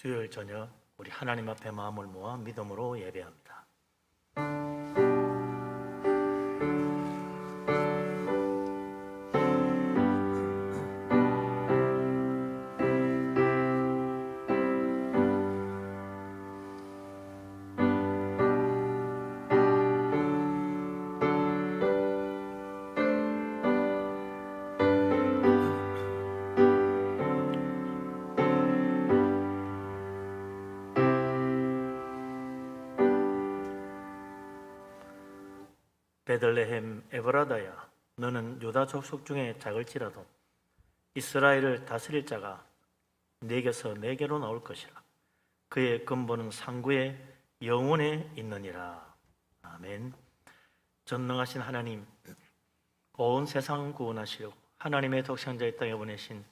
수요일 저녁 우리 하나님 앞에 마음을 모아 믿음으로 예배합니다. 베들레헴 에브라다야, 너는 유다 족속 중에 작을지라도 이스라엘을 다스릴 자가 네게서 내게로 나올 것이라. 그의 근본은 상구의 영원에 있느니라. 아멘. 전능하신 하나님, 온 세상 구원하시려고 하나님의 독생자의 땅에 보내신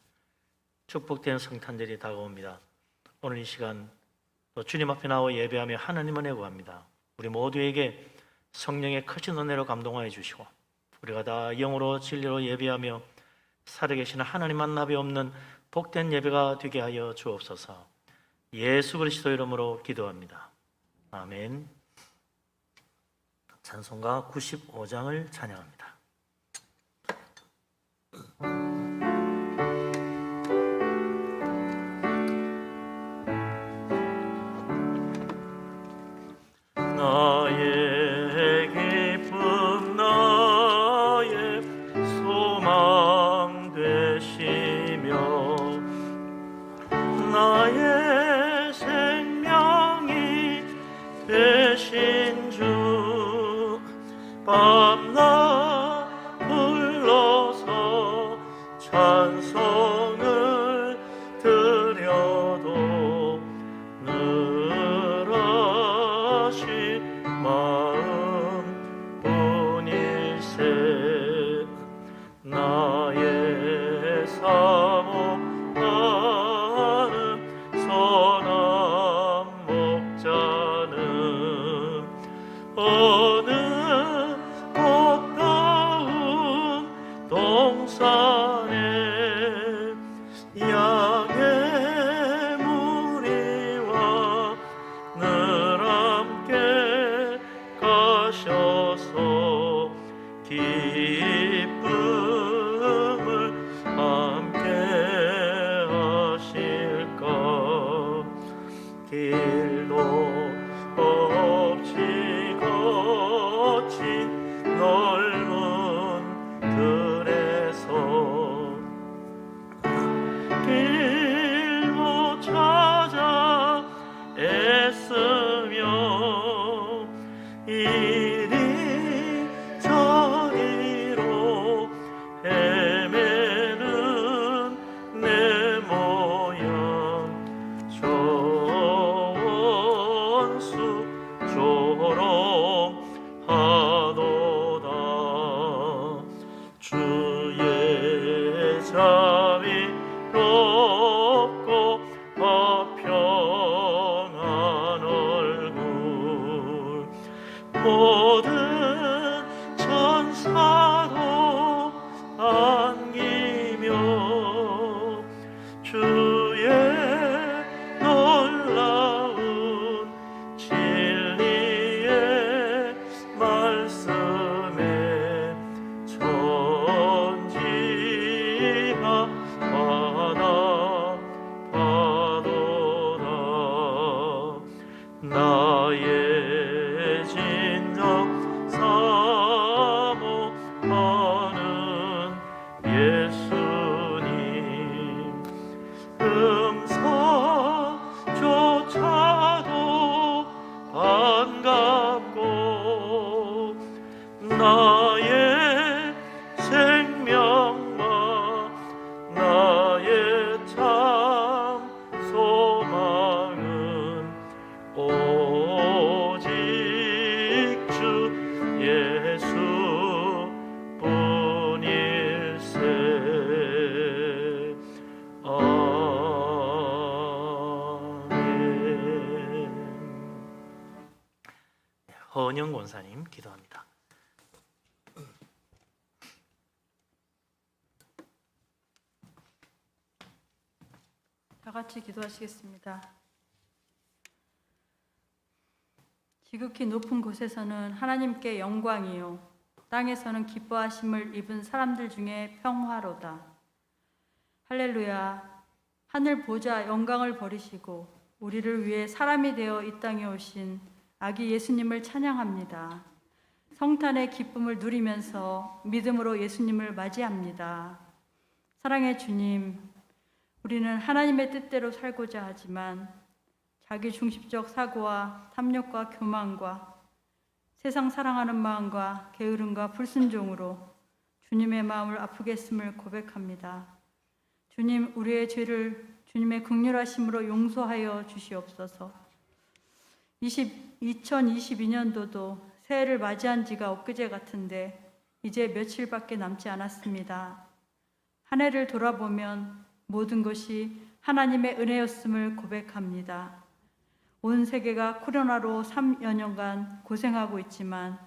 축복된 성탄절이 다가옵니다. 오늘 이 시간 또 주님 앞에 나와 예배하며 하나님 은혜 구합니다. 우리 모두에게 성령의 크신 은혜로 감동하여 주시고 우리가 다 영으로 진리로 예배하며 살아계시는 하나님 만나비 없는 복된 예배가 되게 하여 주옵소서. 예수 그리스도 이름으로 기도합니다. 아멘. 찬송가 95장을 찬양합니다. 나의 기쁨 나의 소망 되시며 나의 생명이 되신 주 밤낮 불러서 찬송을 드려도 늘하시 마음뿐일세. 나의 사모하는 선한 목자는 어느 꽃다운 동산에 양의 무리와 늘 함께 가셔서 기쁨을 함께 하실까. 길도 없이 거친 넓은 들에서 길 못 찾아 애쓰며 이리 저리로 헤매는 내 모양 원수처럼 하도다. 주의 자비롭고 화평한 얼굴 모든 천사도 안기며 주의 놀라운 진리의 말씀에 천지가 받아도다. 나의 진정 사모하는 예수님, 음성조차도 반갑고 나의 생명과 나의 참 소망은 오직 주 예수뿐일세. 아멘. 헌영 권사님 기도합니다. 다 같이 기도하시겠습니다. 지극히 높은 곳에서는 하나님께 영광이요 땅에서는 기뻐하심을 입은 사람들 중에 평화로다. 할렐루야. 하늘 보좌 영광을 버리시고 우리를 위해 사람이 되어 이 땅에 오신 아기 예수님을 찬양합니다. 성탄의 기쁨을 누리면서 믿음으로 예수님을 맞이합니다. 사랑의 주님, 우리는 하나님의 뜻대로 살고자 하지만 자기 중심적 사고와 탐욕과 교만과 세상 사랑하는 마음과 게으름과 불순종으로 주님의 마음을 아프게 했음을 고백합니다. 주님, 우리의 죄를 주님의 긍휼하심으로 용서하여 주시옵소서. 2022년도도 새해를 맞이한 지가 엊그제 같은데 이제 며칠밖에 남지 않았습니다. 한 해를 돌아보면 모든 것이 하나님의 은혜였음을 고백합니다. 온 세계가 코로나로 3여 년간 고생하고 있지만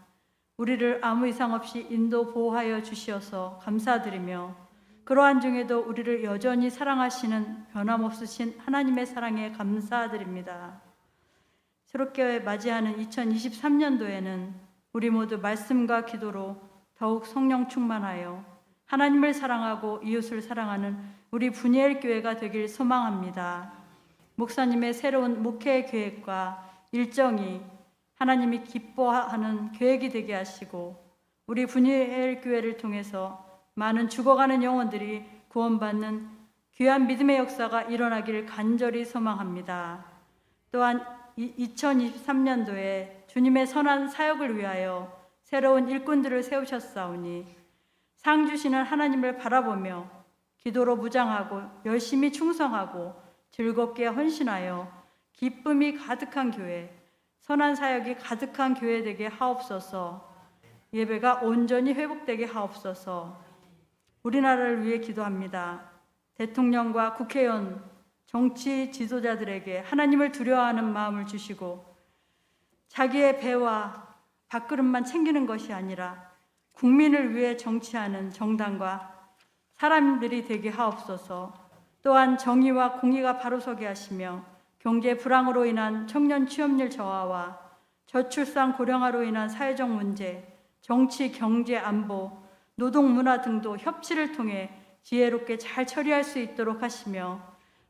우리를 아무 이상 없이 인도 보호하여 주시어서 감사드리며 그러한 중에도 우리를 여전히 사랑하시는 변함없으신 하나님의 사랑에 감사드립니다. 새롭게 맞이하는 2023년도에는 우리 모두 말씀과 기도로 더욱 성령 충만하여 하나님을 사랑하고 이웃을 사랑하는 우리 분이엘 교회가 되길 소망합니다. 목사님의 새로운 목회 계획과 일정이 하나님이 기뻐하는 계획이 되게 하시고 우리 분이엘 교회를 통해서 많은 죽어가는 영혼들이 구원받는 귀한 믿음의 역사가 일어나기를 간절히 소망합니다. 또한 2023년도에 주님의 선한 사역을 위하여 새로운 일꾼들을 세우셨사오니 상 주시는 하나님을 바라보며 기도로 무장하고 열심히 충성하고 즐겁게 헌신하여 기쁨이 가득한 교회, 선한 사역이 가득한 교회 되게 하옵소서. 예배가 온전히 회복되게 하옵소서. 우리나라를 위해 기도합니다. 대통령과 국회의원, 정치 지도자들에게 하나님을 두려워하는 마음을 주시고 자기의 배와 밥그릇만 챙기는 것이 아니라 국민을 위해 정치하는 정당과 사람들이 되게 하옵소서. 또한 정의와 공의가 바로서게 하시며 경제 불황으로 인한 청년 취업률 저하와 저출산 고령화로 인한 사회적 문제, 정치, 경제, 안보, 노동, 문화 등도 협치를 통해 지혜롭게 잘 처리할 수 있도록 하시며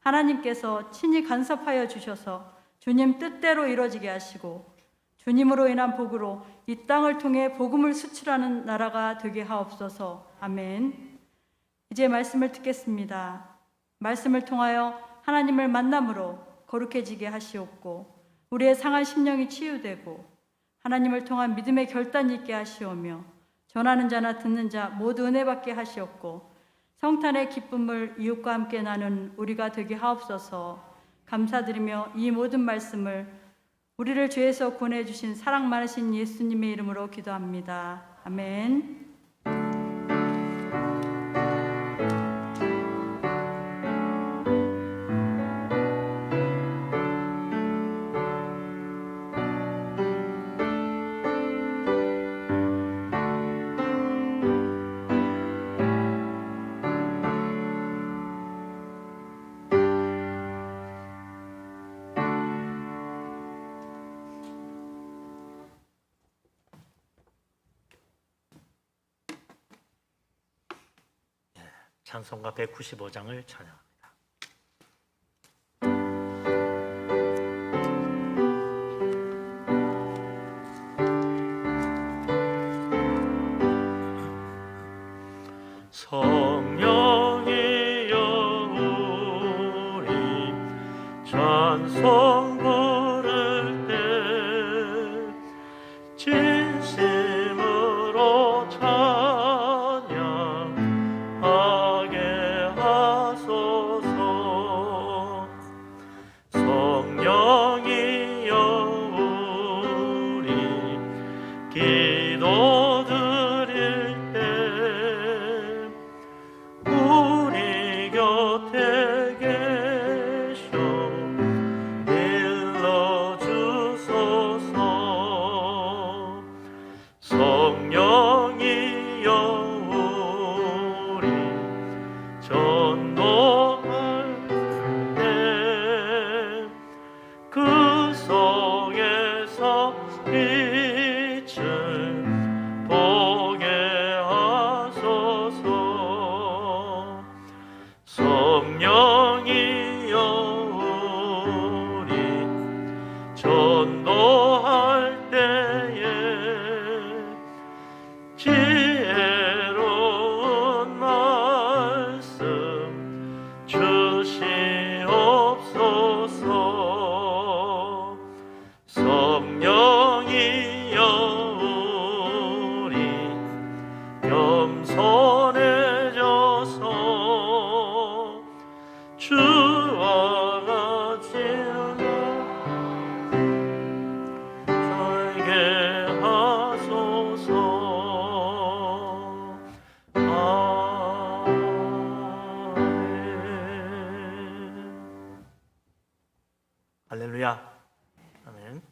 하나님께서 친히 간섭하여 주셔서 주님 뜻대로 이루어지게 하시고 주님으로 인한 복으로 이 땅을 통해 복음을 수출하는 나라가 되게 하옵소서. 아멘. 이제 말씀을 듣겠습니다. 말씀을 통하여 하나님을 만남으로 거룩해지게 하시옵고 우리의 상한 심령이 치유되고 하나님을 통한 믿음의 결단이 있게 하시오며 전하는 자나 듣는 자 모두 은혜 받게 하시옵고 성탄의 기쁨을 이웃과 함께 나눈 우리가 되게 하옵소서. 감사드리며 이 모든 말씀을 우리를 죄에서 구원해 주신 사랑 많으신 예수님의 이름으로 기도합니다. 아멘. 찬송가 195장을 찬양합니다. 성령이여 우리 찬송 부를 때 진심으로 찬양하게 하소서. 성령이여 우리 기도 드릴 때 우리 곁에 계셔 하소서. 주와 같이 저에게 하소서. 아멘. 할렐루야. 아멘.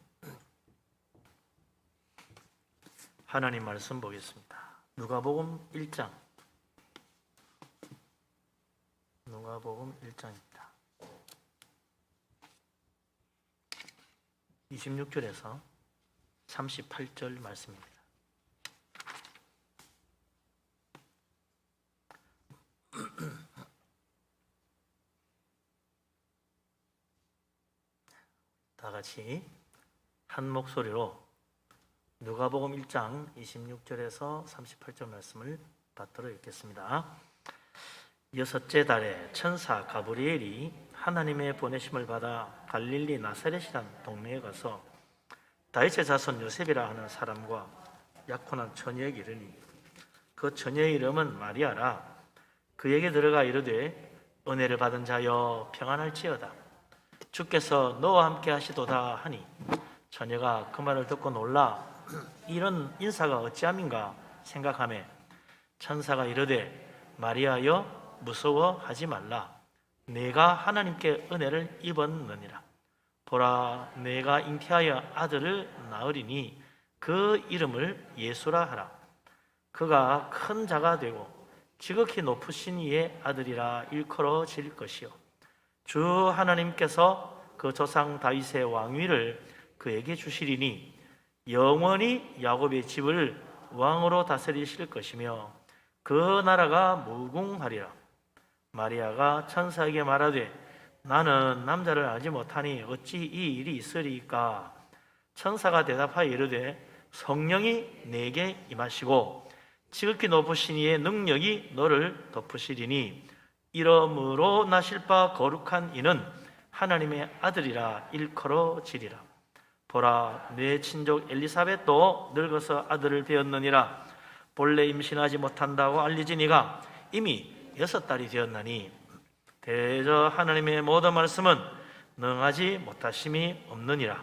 하나님 말씀 보겠습니다. 누가복음 1장. 누가복음 1장입니다. 26절에서 38절 말씀입니다. 다 같이 한 목소리로 누가복음 1장 26절에서 38절 말씀을 받들어 읽겠습니다. 여섯째 달에 천사 가브리엘이 하나님의 보내심을 받아 갈릴리 나사렛이란 동네에 가서 다윗의 자손 요셉이라 하는 사람과 약혼한 처녀에게 이르니 그 처녀의 이름은 마리아라. 그에게 들어가 이르되 은혜를 받은 자여 평안할지어다. 주께서 너와 함께 하시도다 하니 처녀가 그 말을 듣고 놀라 이런 인사가 어찌함인가 생각하며 천사가 이르되 마리아여 무서워하지 말라. 내가 하나님께 은혜를 입었느니라. 보라 내가 잉태하여 아들을 낳으리니 그 이름을 예수라 하라. 그가 큰 자가 되고 지극히 높으신 이의 아들이라 일컬어질 것이요 주 하나님께서 그 조상 다윗의 왕위를 그에게 주시리니 영원히 야곱의 집을 왕으로 다스리실 것이며 그 나라가 무궁하리라. 마리아가 천사에게 말하되 나는 남자를 알지 못하니 어찌 이 일이 있으리까? 천사가 대답하여 이르되 성령이 내게 임하시고 지극히 높으신 이의 능력이 너를 덮으시리니 이러므로 나실 바 거룩한 이는 하나님의 아들이라 일컬어지리라. 보라 내 친족 엘리사벳도 늙어서 아들을 배었느니라. 본래 임신하지 못한다고 알려진 이가 이미 6달이 되었나니 대저 하나님의 모든 말씀은 능하지 못하심이 없느니라.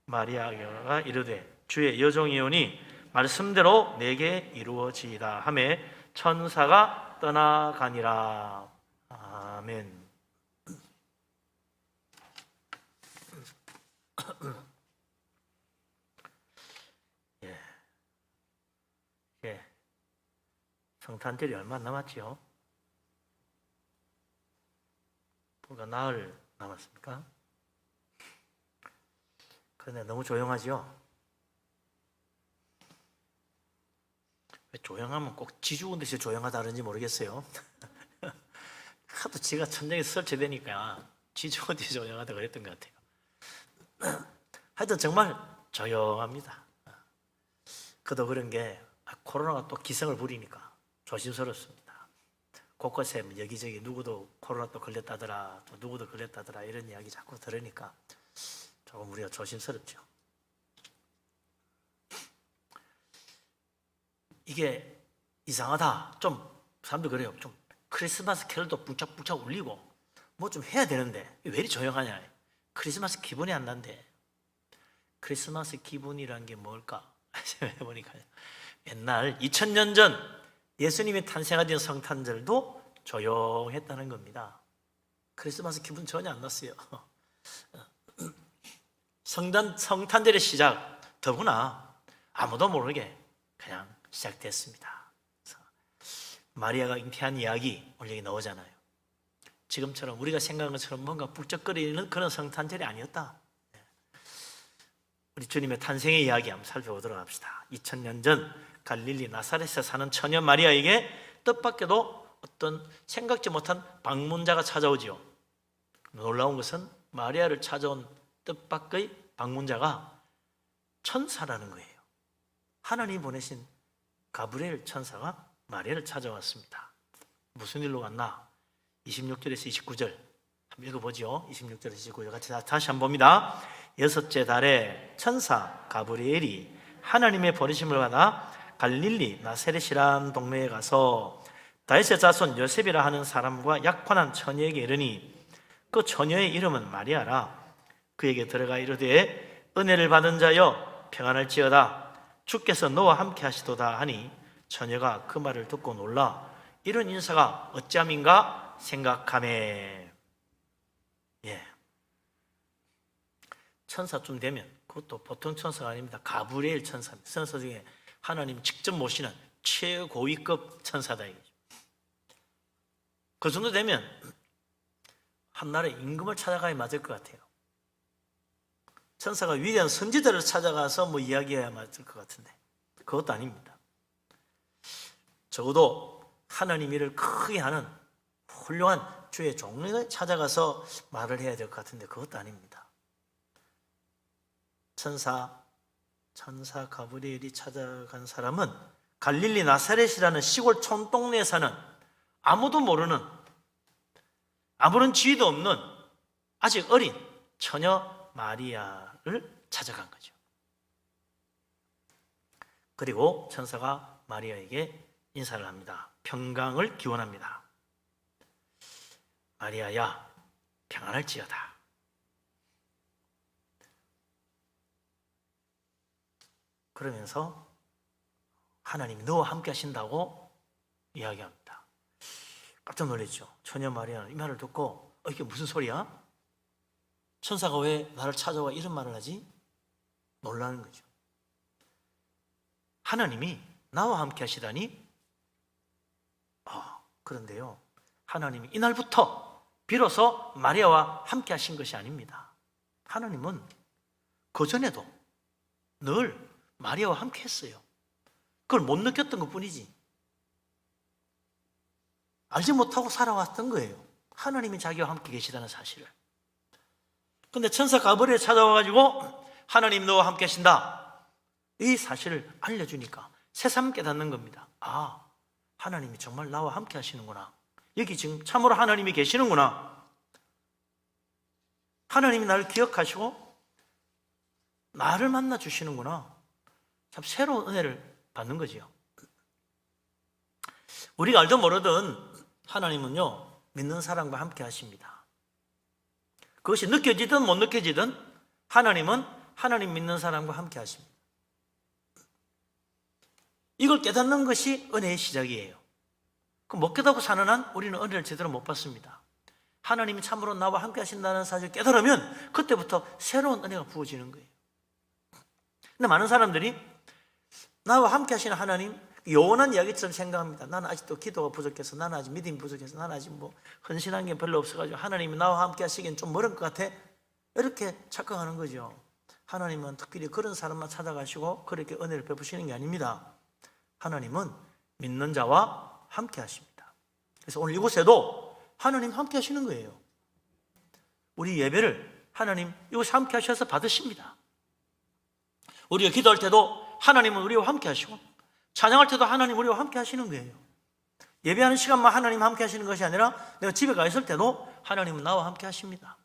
마리아가 이르되 주의 여종이오니 말씀대로 내게 이루어지이다 하며 천사가 떠나가니라. 아멘. 성탄절이 얼마 남았지요? 불과 나흘 남았습니까? 그런데 너무 조용하죠? 왜 조용하면 꼭 지 죽은 듯이 조용하다 그런지 모르겠어요. 하도 지가 천장에 설치되니까 지 죽은 듯이 조용하다 그랬던 것 같아요. 하여튼 정말 조용합니다. 그도 그런 게 코로나가 또 기승을 부리니까 조심스럽습니다. 곳곳에 여기저기 누구도 코로나 또 걸렸다더라, 또 누구도 걸렸다더라 이런 이야기 자꾸 들으니까 조금 우리가 조심스럽죠. 이게 이상하다. 좀 사람들 그래요. 좀 크리스마스 캐럴도 뿡짝뿡짝 울리고 뭐 좀 해야 되는데 왜 이리 조용하냐. 크리스마스 기분이 안 난대. 크리스마스 기분이란 게 뭘까? 생각해보니까 옛날 2000년 전 예수님이 탄생하던 성탄절도 조용했다는 겁니다. 크리스마스 기분 전혀 안 났어요. 성탄절의 시작 더구나 아무도 모르게 그냥 시작됐습니다. 마리아가 잉태한 이야기 오늘 여기 나오잖아요. 지금처럼 우리가 생각하는 것처럼 뭔가 북적거리는 그런 성탄절이 아니었다. 우리 주님의 탄생의 이야기 한번 살펴보도록 합시다. 2000년 전 갈릴리 나사렛에 사는 처녀 마리아에게 뜻밖에도 어떤 생각지 못한 방문자가 찾아오지요. 놀라운 것은 마리아를 찾아온 뜻밖의 방문자가 천사라는 거예요. 하나님이 보내신 가브리엘 천사가 마리아를 찾아왔습니다. 무슨 일로 왔나? 26절에서 29절 한번 읽어보죠. 26절에서 29절 같이 다시 한번 봅니다. 여섯째 달에 천사 가브리엘이 하나님의 버리심을 받아 갈릴리 나사렛이란 동네에 가서 다윗의 자손 요셉이라 하는 사람과 약혼한 처녀에게 이르니 그 처녀의 이름은 마리아라. 그에게 들어가 이르되 은혜를 받은 자여 평안할지어다. 주께서 너와 함께 하시도다 하니 처녀가 그 말을 듣고 놀라 이런 인사가 어찌함인가 생각하매. 예. 천사쯤 되면, 그것도 보통 천사가 아닙니다. 가브리엘 천사입니다. 천사 중에 하나님 직접 모시는 최고위급 천사다 이거죠. 그 정도 되면 한나라의 임금을 찾아가야 맞을 것 같아요. 천사가 위대한 선지자를 찾아가서 뭐 이야기해야 맞을 것 같은데 그것도 아닙니다. 적어도 하나님 일을 크게 하는 훌륭한 주의 종을 찾아가서 말을 해야 될 것 같은데 그것도 아닙니다. 천사 가브리엘이 찾아간 사람은 갈릴리 나사렛이라는 시골 촌동네에 사는 아무도 모르는, 아무런 지위도 없는 아직 어린 처녀 마리아를 찾아간 거죠. 그리고 천사가 마리아에게 인사를 합니다. 평강을 기원합니다. 마리아야, 평안할지어다. 그러면서 하나님이 너와 함께 하신다고 이야기합니다. 깜짝 놀랐죠. 처녀 마리아는 이 말을 듣고 이게 무슨 소리야? 천사가 왜 나를 찾아와 이런 말을 하지? 놀라는 거죠. 하나님이 나와 함께 하시다니? 그런데요, 하나님이 이날부터 비로소 마리아와 함께 하신 것이 아닙니다. 하나님은 그전에도 늘 마리아와 함께 했어요. 그걸 못 느꼈던 것 뿐이지. 알지 못하고 살아왔던 거예요. 하나님이 자기와 함께 계시다는 사실을. 근데 천사 가브리엘 찾아와가지고 하나님 너와 함께 하신다, 이 사실을 알려주니까 새삼 깨닫는 겁니다. 하나님이 정말 나와 함께 하시는구나. 여기 지금 참으로 하나님이 계시는구나. 하나님이 나를 기억하시고 나를 만나 주시는구나. 참 새로운 은혜를 받는 거지요. 우리가 알든 모르든 하나님은요, 믿는 사람과 함께 하십니다. 그것이 느껴지든 못 느껴지든 하나님은 하나님 믿는 사람과 함께 하십니다. 이걸 깨닫는 것이 은혜의 시작이에요. 못 깨닫고 사는 한 우리는 은혜를 제대로 못 받습니다. 하나님이 참으로 나와 함께 하신다는 사실을 깨달으면 그때부터 새로운 은혜가 부어지는 거예요. 근데 많은 사람들이 나와 함께 하시는 하나님, 요원한 이야기처럼 생각합니다. 나는 아직도 기도가 부족해서, 나는 아직 믿음이 부족해서, 나는 아직 헌신한 게 별로 없어가지고 하나님이 나와 함께 하시기엔 좀 멀은 것 같아, 이렇게 착각하는 거죠. 하나님은 특별히 그런 사람만 찾아가시고 그렇게 은혜를 베푸시는 게 아닙니다. 하나님은 믿는 자와 함께 하십니다. 그래서 오늘 이곳에도 하나님 함께 하시는 거예요. 우리 예배를 하나님 이곳에 함께 하셔서 받으십니다. 우리가 기도할 때도 하나님은 우리와 함께 하시고, 찬양할 때도 하나님 우리와 함께 하시는 거예요. 예배하는 시간만 하나님 함께 하시는 것이 아니라 내가 집에 가 있을 때도 하나님은 나와 함께 하십니다.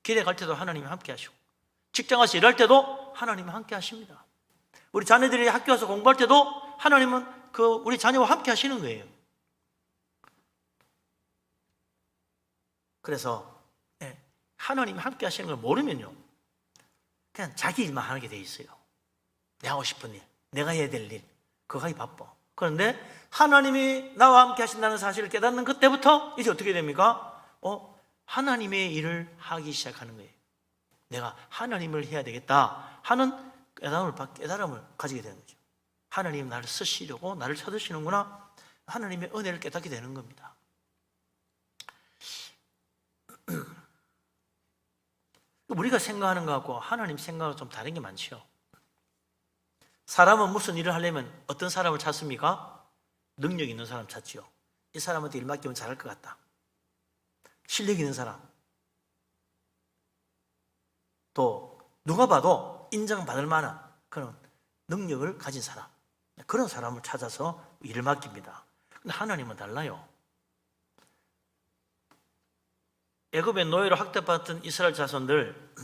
길에 갈 때도 하나님이 함께 하시고, 직장 가서 일할 때도 하나님은 함께 하십니다. 우리 자녀들이 학교 와서 공부할 때도 하나님은 우리 자녀와 함께 하시는 거예요. 그래서 하나님이 함께 하시는 걸 모르면요, 그냥 자기 일만 하게 돼 있어요. 내가 하고 싶은 일, 내가 해야 될 일, 그거 하기 바빠. 그런데 하나님이 나와 함께 하신다는 사실을 깨닫는 그때부터 이제 어떻게 됩니까? 하나님의 일을 하기 시작하는 거예요. 내가 하나님을 해야 되겠다 하는 깨달음을 가지게 되는 거죠. 하나님 나를 쓰시려고 나를 찾으시는구나, 하나님의 은혜를 깨닫게 되는 겁니다. 우리가 생각하는 것하고 하나님 생각은 좀 다른 게 많죠. 사람은 무슨 일을 하려면 어떤 사람을 찾습니까? 능력 있는 사람 찾지요. 이 사람한테 일 맡기면 잘할 것 같다. 실력 있는 사람. 또 누가 봐도 인정받을 만한 그런 능력을 가진 사람, 그런 사람을 찾아서 일을 맡깁니다. 근데 하나님은 달라요. 애굽의 노예로 학대받았던 이스라엘 자손들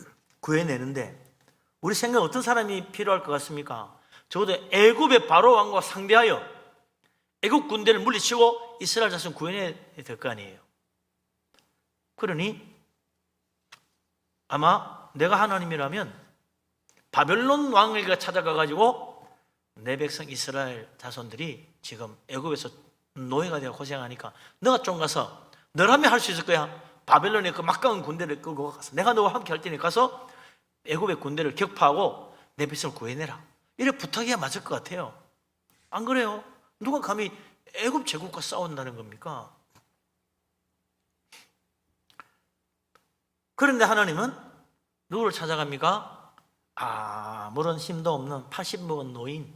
구해내는데 우리 생각에 어떤 사람이 필요할 것 같습니까? 적어도 애굽의 바로 왕과 상대하여 애국 군대를 물리치고 이스라엘 자손 구해내야 될 거 아니에요. 그러니 아마 내가 하나님이라면 바벨론 왕에게 찾아가가지고 내 백성 이스라엘 자손들이 지금 애굽에서 노예가 되어 고생하니까 너가 좀 가서 너라면 할 수 있을 거야. 바벨론의 그 막강한 군대를 끌고 가서 내가 너와 함께 할 테니 가서 애굽의 군대를 격파하고 내 백성을 구해내라. 이래 부탁해야 맞을 것 같아요. 안 그래요? 누가 감히 애굽 제국과 싸운다는 겁니까? 그런데 하나님은 누구를 찾아갑니까? 아무런 힘도 없는 80 먹은 노인,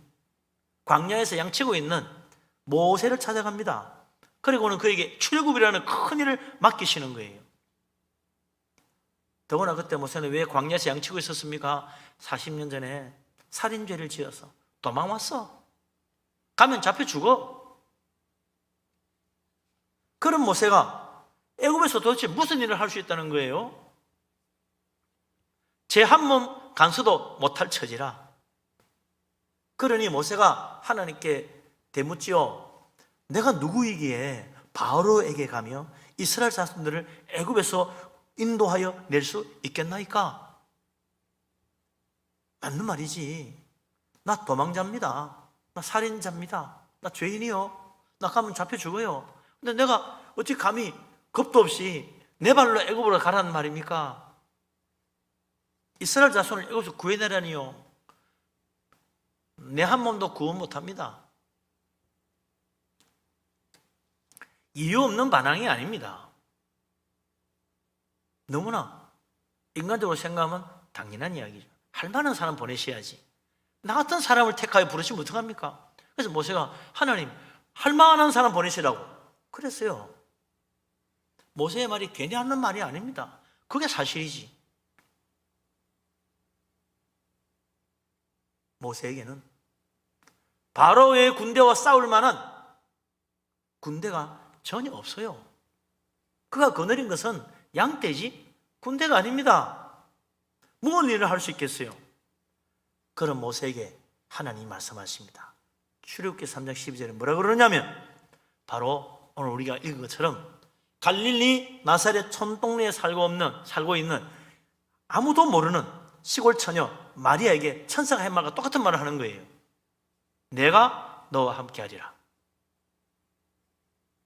광야에서 양치고 있는 모세를 찾아갑니다. 그리고는 그에게 출애굽이라는 큰 일을 맡기시는 거예요. 더구나 그때 모세는 왜 광야에서 양치고 있었습니까? 40년 전에 살인죄를 지어서 도망왔어. 가면 잡혀 죽어. 그런 모세가 애굽에서 도대체 무슨 일을 할 수 있다는 거예요? 제 한 몸 간수도 못할 처지라. 그러니 모세가 하나님께 대묻지요. 내가 누구이기에 바로에게 가며 이스라엘 자손들을 애굽에서 인도하여 낼 수 있겠나이까? 맞는 말이지. 나 도망자입니다. 나 살인자입니다. 나 죄인이요. 나 가면 잡혀 죽어요. 근데 내가 어찌 감히 겁도 없이 내 발로 애굽으로 가라는 말입니까? 이스라엘 자손을 애굽에서 구해내라니요. 내 한 몸도 구원 못합니다. 이유 없는 반항이 아닙니다. 너무나 인간적으로 생각하면 당연한 이야기죠. 할 만한 사람 보내셔야지. 나 같은 사람을 택하여 부르시면 어떡합니까? 그래서 모세가 하나님 할 만한 사람 보내시라고 그랬어요. 모세의 말이 괜히 하는 말이 아닙니다. 그게 사실이지. 모세에게는 바로의 군대와 싸울 만한 군대가 전혀 없어요. 그가 거느린 것은 양떼지 군대가 아닙니다. 무슨 일을 할 수 있겠어요? 그런 모세에게 하나님이 말씀하십니다. 출애굽기 3장 12절에 뭐라 그러냐면 바로 오늘 우리가 읽은 것처럼 갈릴리 나사렛 촌동네에 살고 있는 아무도 모르는 시골 처녀 마리아에게 천사가 한 말과 똑같은 말을 하는 거예요. 내가 너와 함께 하리라.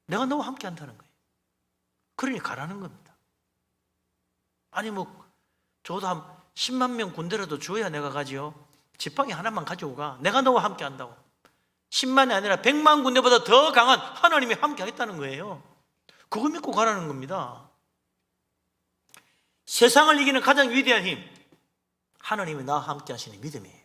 내가 너와 함께 한다는 거예요. 그러니 가라는 겁니다. 아니 적어도 한 10만 명 군대라도 줘야 내가 가지요. 지팡이 하나만 가지고 가. 내가 너와 함께 한다고. 10만이 아니라 100만 군대보다 더 강한 하나님이 함께 하겠다는 거예요. 그거 믿고 가라는 겁니다. 세상을 이기는 가장 위대한 힘, 하나님이 나와 함께 하시는 믿음이에요.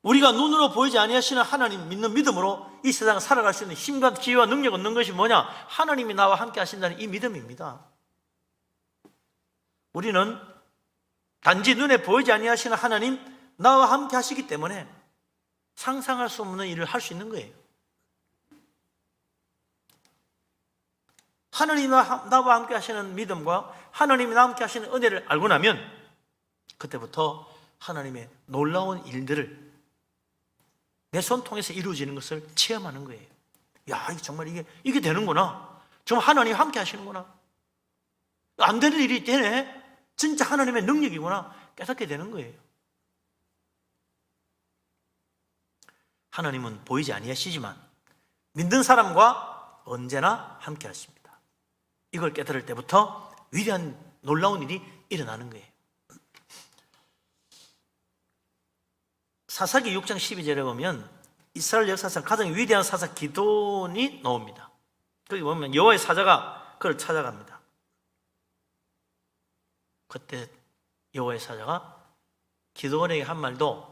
우리가 눈으로 보이지 아니하시는 하나님 믿는 믿음으로 이 세상을 살아갈 수 있는 힘과 기회와 능력 얻는 것이 뭐냐? 하나님이 나와 함께 하신다는 이 믿음입니다. 우리는 단지 눈에 보이지 아니하시는 하나님 나와 함께 하시기 때문에 상상할 수 없는 일을 할 수 있는 거예요. 하나님이 나와 함께 하시는 믿음과 하나님이 나와 함께 하시는 은혜를 알고 나면 그때부터 하나님의 놀라운 일들을 내 손 통해서 이루어지는 것을 체험하는 거예요. 야, 정말 이게 되는구나. 정말 하나님이 함께 하시는구나. 안 되는 일이 되네. 진짜 하나님의 능력이구나. 깨닫게 되는 거예요. 하나님은 보이지 아니하시지만 믿는 사람과 언제나 함께 하십니다. 이걸 깨달을 때부터 위대한 놀라운 일이 일어나는 거예요. 사사기 6장 12절에 보면 이스라엘 역사상 가장 위대한 사사 기드온이 나옵니다. 거기 보면 여호와의 사자가 그를 찾아갑니다. 그때 여호와의 사자가 기드온에게 한 말도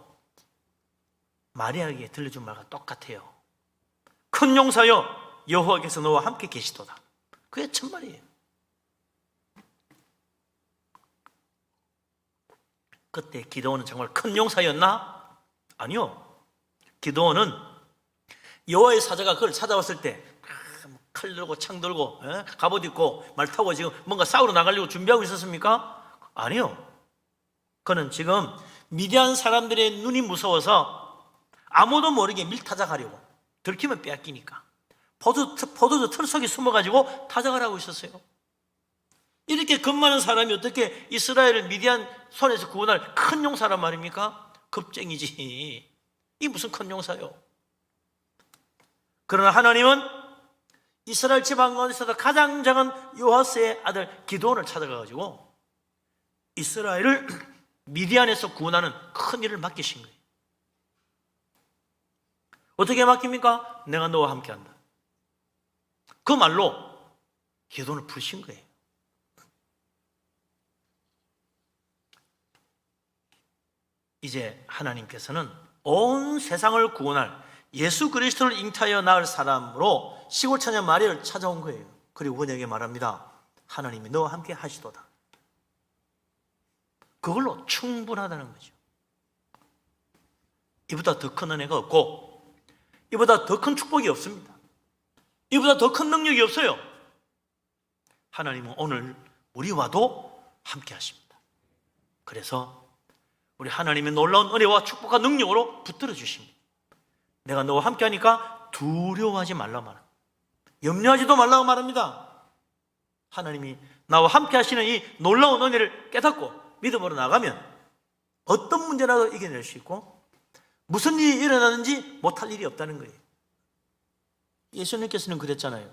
마리아에게 들려준 말과 똑같아요. 큰 용사여 여호와께서 너와 함께 계시도다. 그게 참말이에요. 그때 기드온은 정말 큰 용사였나? 아니요. 기드온은 여호와의 사자가 그를 찾아왔을 때 칼 들고 창 들고 갑옷 입고 말 타고 지금 뭔가 싸우러 나가려고 준비하고 있었습니까? 아니요. 그는 지금 미디안 사람들의 눈이 무서워서 아무도 모르게 밀타작하려고 들키면 빼앗기니까 포도주 틀 속에 숨어가지고 타작을 하고 있었어요. 이렇게 겁 많은 사람이 어떻게 이스라엘을 미디안 손에서 구원할 큰 용사란 말입니까? 겁쟁이지. 이 무슨 큰 용사요? 그러나 하나님은 이스라엘 지방 가운데서도 가장 작은 요아스의 아들 기드온을 찾아가가지고 이스라엘을 미디안에서 구원하는 큰 일을 맡기신 거예요. 어떻게 맡깁니까? 내가 너와 함께한다. 그 말로 기드온을 부르신 거예요. 이제 하나님께서는 온 세상을 구원할 예수 그리스도를 잉태하여 낳을 사람으로 시골 처녀 마리아를 찾아온 거예요. 그리고 그녀에게 말합니다. 하나님이 너와 함께 하시도다. 그걸로 충분하다는 거죠. 이보다 더 큰 은혜가 없고 이보다 더 큰 축복이 없습니다. 이보다 더 큰 능력이 없어요. 하나님은 오늘 우리와도 함께 하십니다. 그래서 우리 하나님의 놀라운 은혜와 축복과 능력으로 붙들어 주십니다. 내가 너와 함께 하니까 두려워하지 말라 말합니다. 염려하지도 말라고 말합니다. 하나님이 나와 함께 하시는 이 놀라운 은혜를 깨닫고 믿음으로 나가면 어떤 문제라도 이겨낼 수 있고 무슨 일이 일어나는지 못할 일이 없다는 거예요. 예수님께서는 그랬잖아요.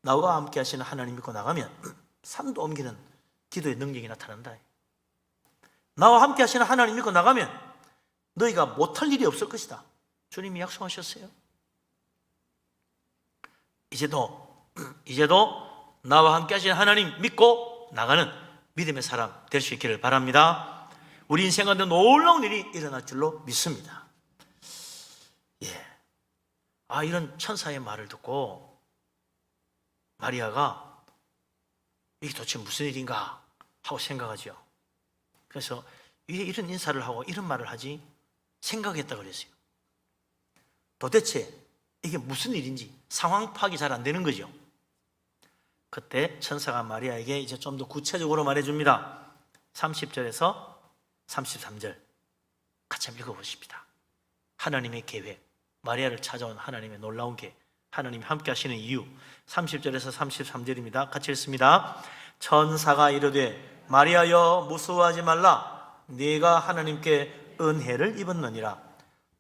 나와 함께 하시는 하나님 믿고 나가면 산도 옮기는 기도의 능력이 나타난다. 나와 함께 하시는 하나님 믿고 나가면 너희가 못할 일이 없을 것이다. 주님이 약속하셨어요. 이제도 나와 함께 하시는 하나님 믿고 나가는 믿음의 사람 될 수 있기를 바랍니다. 우리 인생 가운데 놀라운 일이 일어날 줄로 믿습니다. 이런 천사의 말을 듣고 마리아가 이게 도대체 무슨 일인가 하고 생각하죠. 그래서 왜 이런 인사를 하고 이런 말을 하지? 생각했다 그랬어요. 도대체 이게 무슨 일인지 상황 파악이 잘 안 되는 거죠. 그때 천사가 마리아에게 이제 좀 더 구체적으로 말해줍니다. 30절에서 33절 같이 한번 읽어보십시다. 하나님의 계획, 마리아를 찾아온 하나님의 놀라운 계획, 하나님이 함께 하시는 이유. 30절에서 33절입니다. 같이 읽습니다. 천사가 이르되 마리아여 무서워하지 말라. 네가 하나님께 은혜를 입었느니라.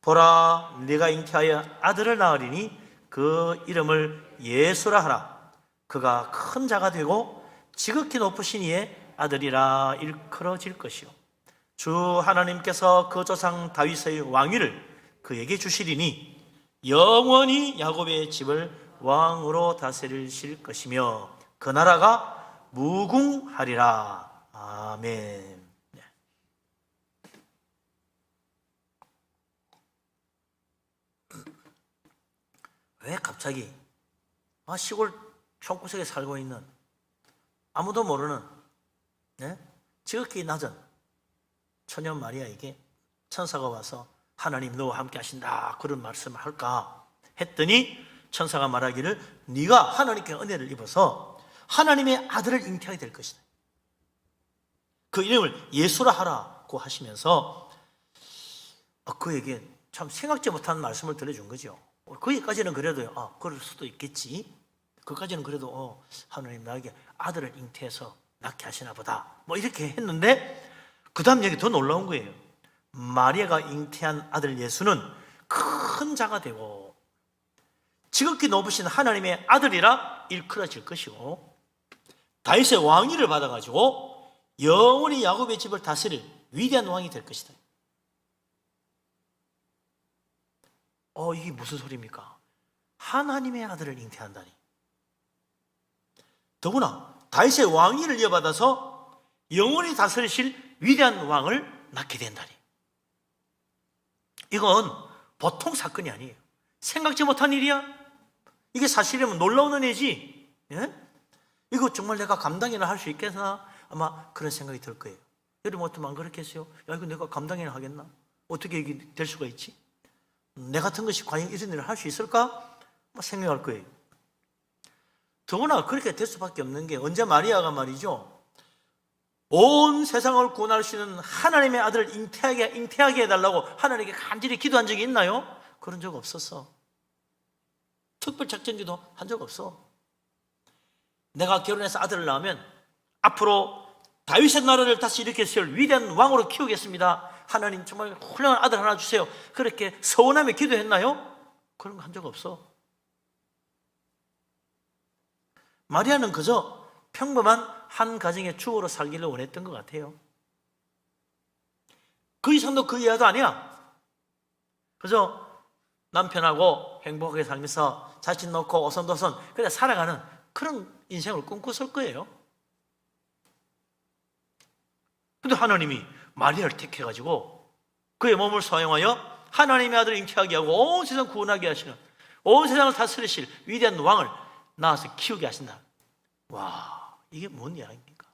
보라, 네가 잉태하여 아들을 낳으리니 그 이름을 예수라 하라. 그가 큰 자가 되고 지극히 높으신 이의 아들이라 일컬어질 것이요 주 하나님께서 그 조상 다윗의 왕위를 그에게 주시리니 영원히 야곱의 집을 왕으로 다스리실 것이며 그 나라가 무궁하리라. 아멘. 왜 갑자기 시골 총구석에 살고 있는 아무도 모르는 지극히 낮은 처녀 마리아에게 천사가 와서 하나님 너와 함께 하신다 그런 말씀을 할까 했더니 천사가 말하기를 네가 하나님께 은혜를 입어서 하나님의 아들을 잉태하게 될 것이다. 그 이름을 예수라 하라고 하시면서 그에게 참 생각지 못한 말씀을 들려준 거죠. 거기까지는 그래도 그럴 수도 있겠지. 그까지는 그래도 하나님 나에게 아들을 잉태해서 낳게 하시나 보다 이렇게 했는데 그 다음 얘기 더 놀라운 거예요. 마리아가 잉태한 아들 예수는 큰 자가 되고 지극히 높으신 하나님의 아들이라 일컬어질 것이고 다윗의 왕위를 받아가지고 영원히 야곱의 집을 다스릴 위대한 왕이 될 것이다. 이게 무슨 소리입니까? 하나님의 아들을 잉태한다니. 더구나 다윗의 왕위를 이어받아서 영원히 다스리실 위대한 왕을 낳게 된다니. 이건 보통 사건이 아니에요. 생각지 못한 일이야. 이게 사실이면 놀라운 은혜지. 이거 정말 내가 감당이나 할 수 있겠나? 아마 그런 생각이 들 거예요. 여러분 어쩌면 안 그렇겠어요? 이거 내가 감당이나 하겠나? 어떻게 이게 될 수가 있지? 내 같은 것이 과연 이런 일을 할 수 있을까? 생각할 거예요. 더구나 그렇게 될 수밖에 없는 게 언제 마리아가 말이죠. 온 세상을 구원할 수 있는 하나님의 아들을 잉태하게 해달라고 하나님께 간절히 기도한 적이 있나요? 그런 적 없었어. 특별 작전기도 한 적 없어. 내가 결혼해서 아들을 낳으면 앞으로 다윗의 나라를 다시 일으켜 세울 위대한 왕으로 키우겠습니다. 하나님 정말 훌륭한 아들 하나 주세요. 그렇게 서원하며 기도했나요? 그런 거 한 적 없어. 마리아는 그저 평범한 한 가정의 주부로 살기를 원했던 것 같아요. 그 이상도 그 이하도 아니야. 그저 남편하고 행복하게 살면서 자신 놓고 오손도손 그냥 살아가는 그런 인생을 꿈꿨을 거예요. 근데 하나님이 마리아를 택해가지고 그의 몸을 사용하여 하나님의 아들을 잉태하게 하고 온 세상 구원하게 하시는, 온 세상을 다스리실 위대한 왕을 낳아서 키우게 하신다. 와, 이게 뭔 이야기입니까?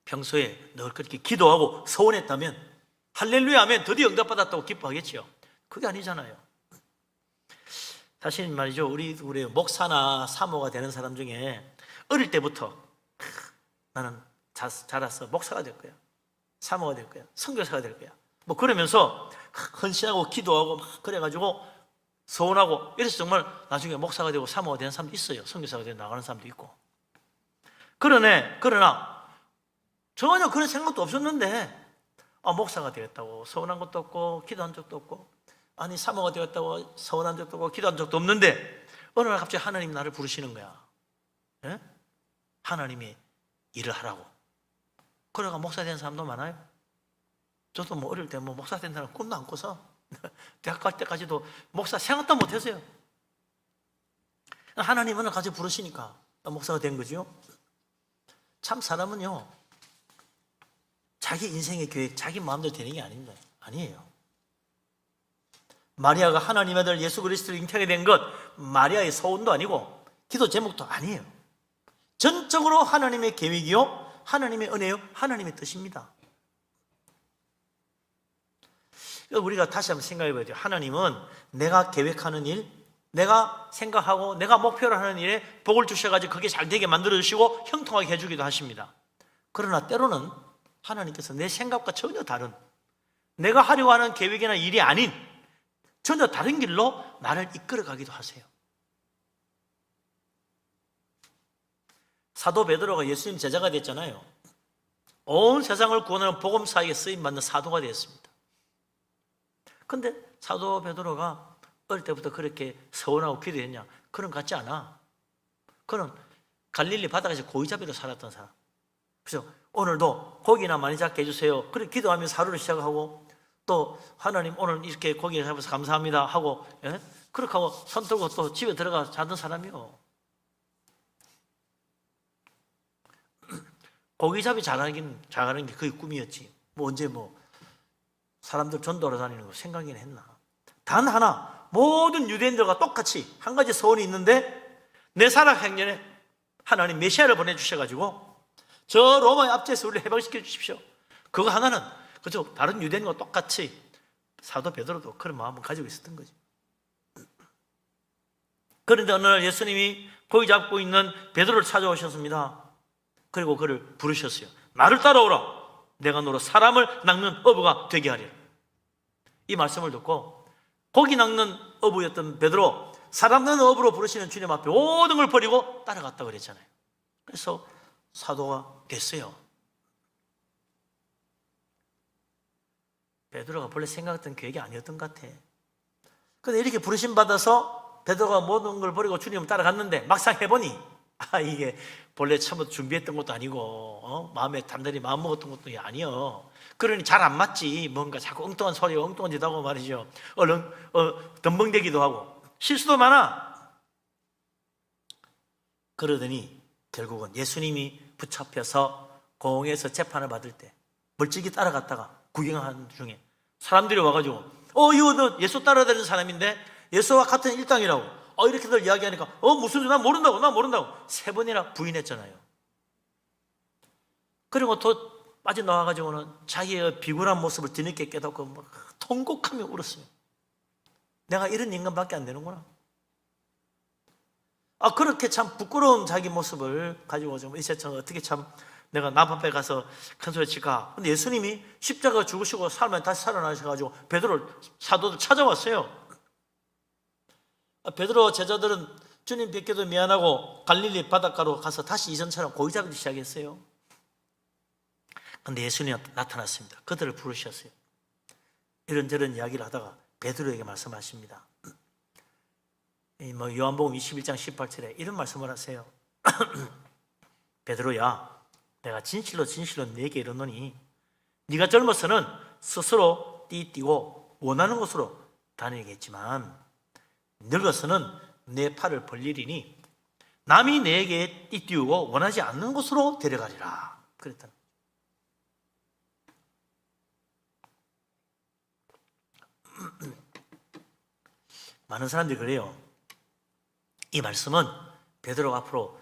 평소에 늘 그렇게 기도하고 서원했다면 할렐루야 하면 드디어 응답받았다고 기뻐하겠지요. 그게 아니잖아요. 사실 말이죠, 우리 목사나 사모가 되는 사람 중에 어릴 때부터 나는 자라서 목사가 될 거야, 사모가 될 거야, 선교사가 될 거야, 뭐 그러면서 헌신하고 기도하고 막 그래가지고 서운하고 이래서 정말 나중에 목사가 되고 사모가 되는 사람도 있어요. 선교사가 되고 나가는 사람도 있고. 그러나 전혀 그런 생각도 없었는데 목사가 되었다고 서운한 것도 없고 기도한 적도 없고, 아니 사모가 되었다고 서운한 적도 없고 기도한 적도 없는데 어느 날 갑자기 하나님이 나를 부르시는 거야. 예? 하나님이 일을 하라고. 그래가 목사 된 사람도 많아요. 저도 뭐 어릴 때 뭐 목사 된 사람 꿈도 안 꿔서 대학 갈 때까지도 목사 생각도 못 했어요. 하나님은 같이 부르시니까 목사가 된 거죠. 참 사람은요, 자기 인생의 계획, 자기 마음대로 되는 게 아닙니다. 아니에요. 마리아가 하나님의 아들 예수 그리스도를 잉태하게 된 것, 마리아의 소원도 아니고 기도 제목도 아니에요. 전적으로 하나님의 계획이요, 하나님의 은혜요, 하나님의 뜻입니다. 우리가 다시 한번 생각해 봐야 돼요. 하나님은 내가 계획하는 일, 내가 생각하고 내가 목표로 하는 일에 복을 주셔가지고 그게 잘 되게 만들어 주시고 형통하게 해주기도 하십니다. 그러나 때로는 하나님께서 내 생각과 전혀 다른, 내가 하려고 하는 계획이나 일이 아닌 전혀 다른 길로 나를 이끌어 가기도 하세요. 사도 베드로가 예수님 제자가 됐잖아요. 온 세상을 구원하는 복음사에게 쓰임받는 사도가 되었습니다. 근데 사도 베드로가 어릴 때부터 그렇게 서운하고 기도했냐? 그런 것 같지 않아. 그는 갈릴리 바다에서 고기잡이로 살았던 사람. 그래서 오늘도 고기나 많이 잡게 해주세요. 그렇게 기도하면서 하루를 시작하고, 또 하나님 오늘 이렇게 고기 잡아서 감사합니다 하고, 예? 그렇게 하고 손 들고 또 집에 들어가 자던 사람이요. 고기잡이 잘하는 게 그게 꿈이었지. 뭐 언제 사람들 전도하러 다니는 거 생각이나 했나. 단 하나, 모든 유대인들과 똑같이 한 가지 소원이 있는데, 내 살아갈 행년에 하나님 메시아를 보내주셔가지고 저 로마의 압제에서 우리를 해방시켜 주십시오. 그거 하나는 그저 다른 유대인과 똑같이 사도 베드로도 그런 마음을 가지고 있었던 거지. 그런데 어느 날 예수님이 고기 잡고 있는 베드로를 찾아오셨습니다. 그리고 그를 부르셨어요. 나를 따라오라. 내가 너로 사람을 낚는 어부가 되게 하리라. 이 말씀을 듣고 고기 낚는 어부였던 베드로, 사람 낚는 어부로 부르시는 주님 앞에 모든 걸 버리고 따라갔다고 그랬잖아요. 그래서 사도가 됐어요. 베드로가 본래 생각했던 계획이 아니었던 것 같아. 그런데 이렇게 부르심 받아서 베드로가 모든 걸 버리고 주님을 따라갔는데 막상 해보니 이게 본래 처음부터 준비했던 것도 아니고 마음에 단단히 마음먹었던 것도 아니요. 그러니 잘 안 맞지. 뭔가 자꾸 엉뚱한 소리, 엉뚱한 짓 하고 말이죠. 덤벙대기도 하고 실수도 많아. 그러더니 결국은 예수님이 붙잡혀서 공에서 재판을 받을 때 멀찍이 따라갔다가 구경하는 중에 사람들이 와가지고 이거 너 예수 따라다니는 사람인데 예수와 같은 일당이라고 이렇게들 이야기하니까 무슨 난 모른다고 3번이나 부인했잖아요. 그리고 또 빠져나와가지고는 자기의 비굴한 모습을 뒤늦게 깨닫고 막 통곡하며 울었어요. 내가 이런 인간밖에 안 되는구나. 그렇게 참 부끄러운 자기 모습을 가지고 이제 참 어떻게 참 내가 남 앞에 가서 큰 소리 칠까. 근데 예수님이 십자가 죽으시고 살면 다시 살아나셔가지고 베드로를, 사도들 찾아왔어요. 베드로 제자들은 주님 뵙기도 미안하고 갈릴리 바닷가로 가서 다시 이전처럼 고기 잡기 시작했어요. 그런데 예수님이 나타났습니다. 그들을 부르셨어요. 이런저런 이야기를 하다가 베드로에게 말씀하십니다. 요한복음 21장 18절에 이런 말씀을 하세요. 베드로야, 내가 진실로 진실로 네게 이르노니 네가 젊어서는 스스로 띠띠고 원하는 곳으로 다니겠지만 늙어서는 내 팔을 벌리리니 남이 내게 띠띠우고 원하지 않는 곳으로 데려가리라 그랬다. 많은 사람들이 그래요. 이 말씀은 베드로가 앞으로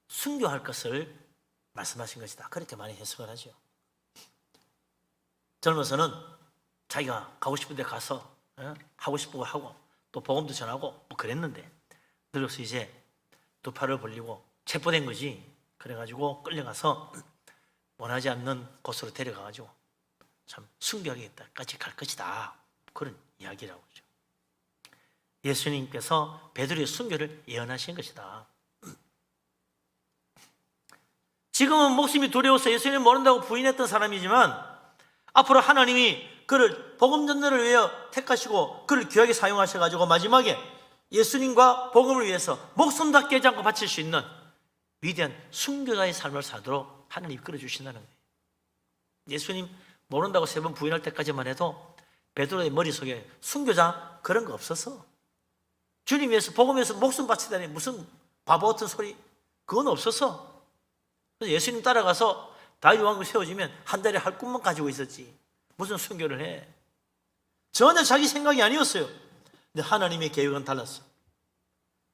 순교할 것을 말씀하신 것이다, 그렇게 많이 해석을 하죠. 젊어서는 자기가 가고 싶은 데 가서 하고 싶은 거 하고 또 복음도 전하고 뭐 그랬는데 늙어서 이제 두 팔을 벌리고 체포된 거지. 그래가지고 끌려가서 원하지 않는 곳으로 데려가가지고 참 순교하겠다까지 갈 것이다, 그런 이야기라고 하죠. 예수님께서 베드로의 순교를 예언하신 것이다. 지금은 목숨이 두려워서 예수님 모른다고 부인했던 사람이지만 앞으로 하나님이 그를 복음 전도를 위해 택하시고 그를 귀하게 사용하셔가지고 마지막에 예수님과 복음을 위해서 목숨 다 깨지 않고 바칠 수 있는 위대한 순교자의 삶을 살도록 하나님이 끌어주신다는 거예요. 예수님 모른다고 3번 부인할 때까지만 해도 베드로의 머릿속에 순교자 그런 거 없었어. 주님 위해서 복음에서 목숨 바치다니 무슨 바보 같은 소리, 그건 없었어. 그래서 예수님 따라가서 다윗 왕국 세워지면 한 달에 할 꿈만 가지고 있었지 무슨 순교를 해. 전혀 자기 생각이 아니었어요. 근데 하나님의 계획은 달랐어.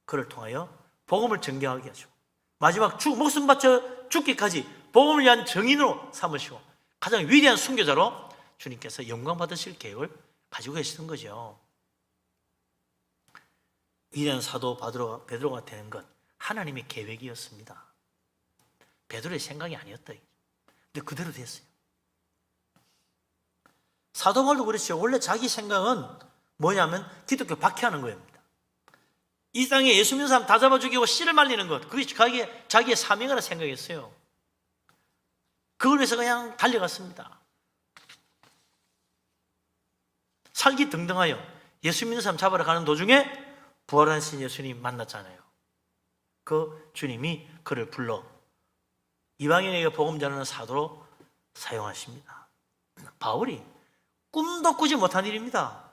그를 통하여 복음을 전개하게 하시고 마지막 목숨 바쳐 죽기까지 복음을 위한 증인으로 삼으시고 가장 위대한 순교자로 주님께서 영광 받으실 계획을 가지고 계시는 거죠. 위대한 사도 베드로가 되는 것 하나님의 계획이었습니다. 베드로의 생각이 아니었다. 근데 그대로 됐어요. 사도 바울도 그렇죠. 원래 자기 생각은 뭐냐면 기독교 박해하는 거입니다. 이 땅에 예수 믿는 사람 다 잡아 죽이고 씨를 말리는 것, 그게 자기의 사명이라 생각했어요. 그걸 위해서 그냥 달려갔습니다. 살기 등등하여 예수 믿는 사람 잡으러 가는 도중에 부활하신 예수님 만났잖아요. 그 주님이 그를 불러 이방인에게 복음 전하는 사도로 사용하십니다. 바울이 꿈도 꾸지 못한 일입니다.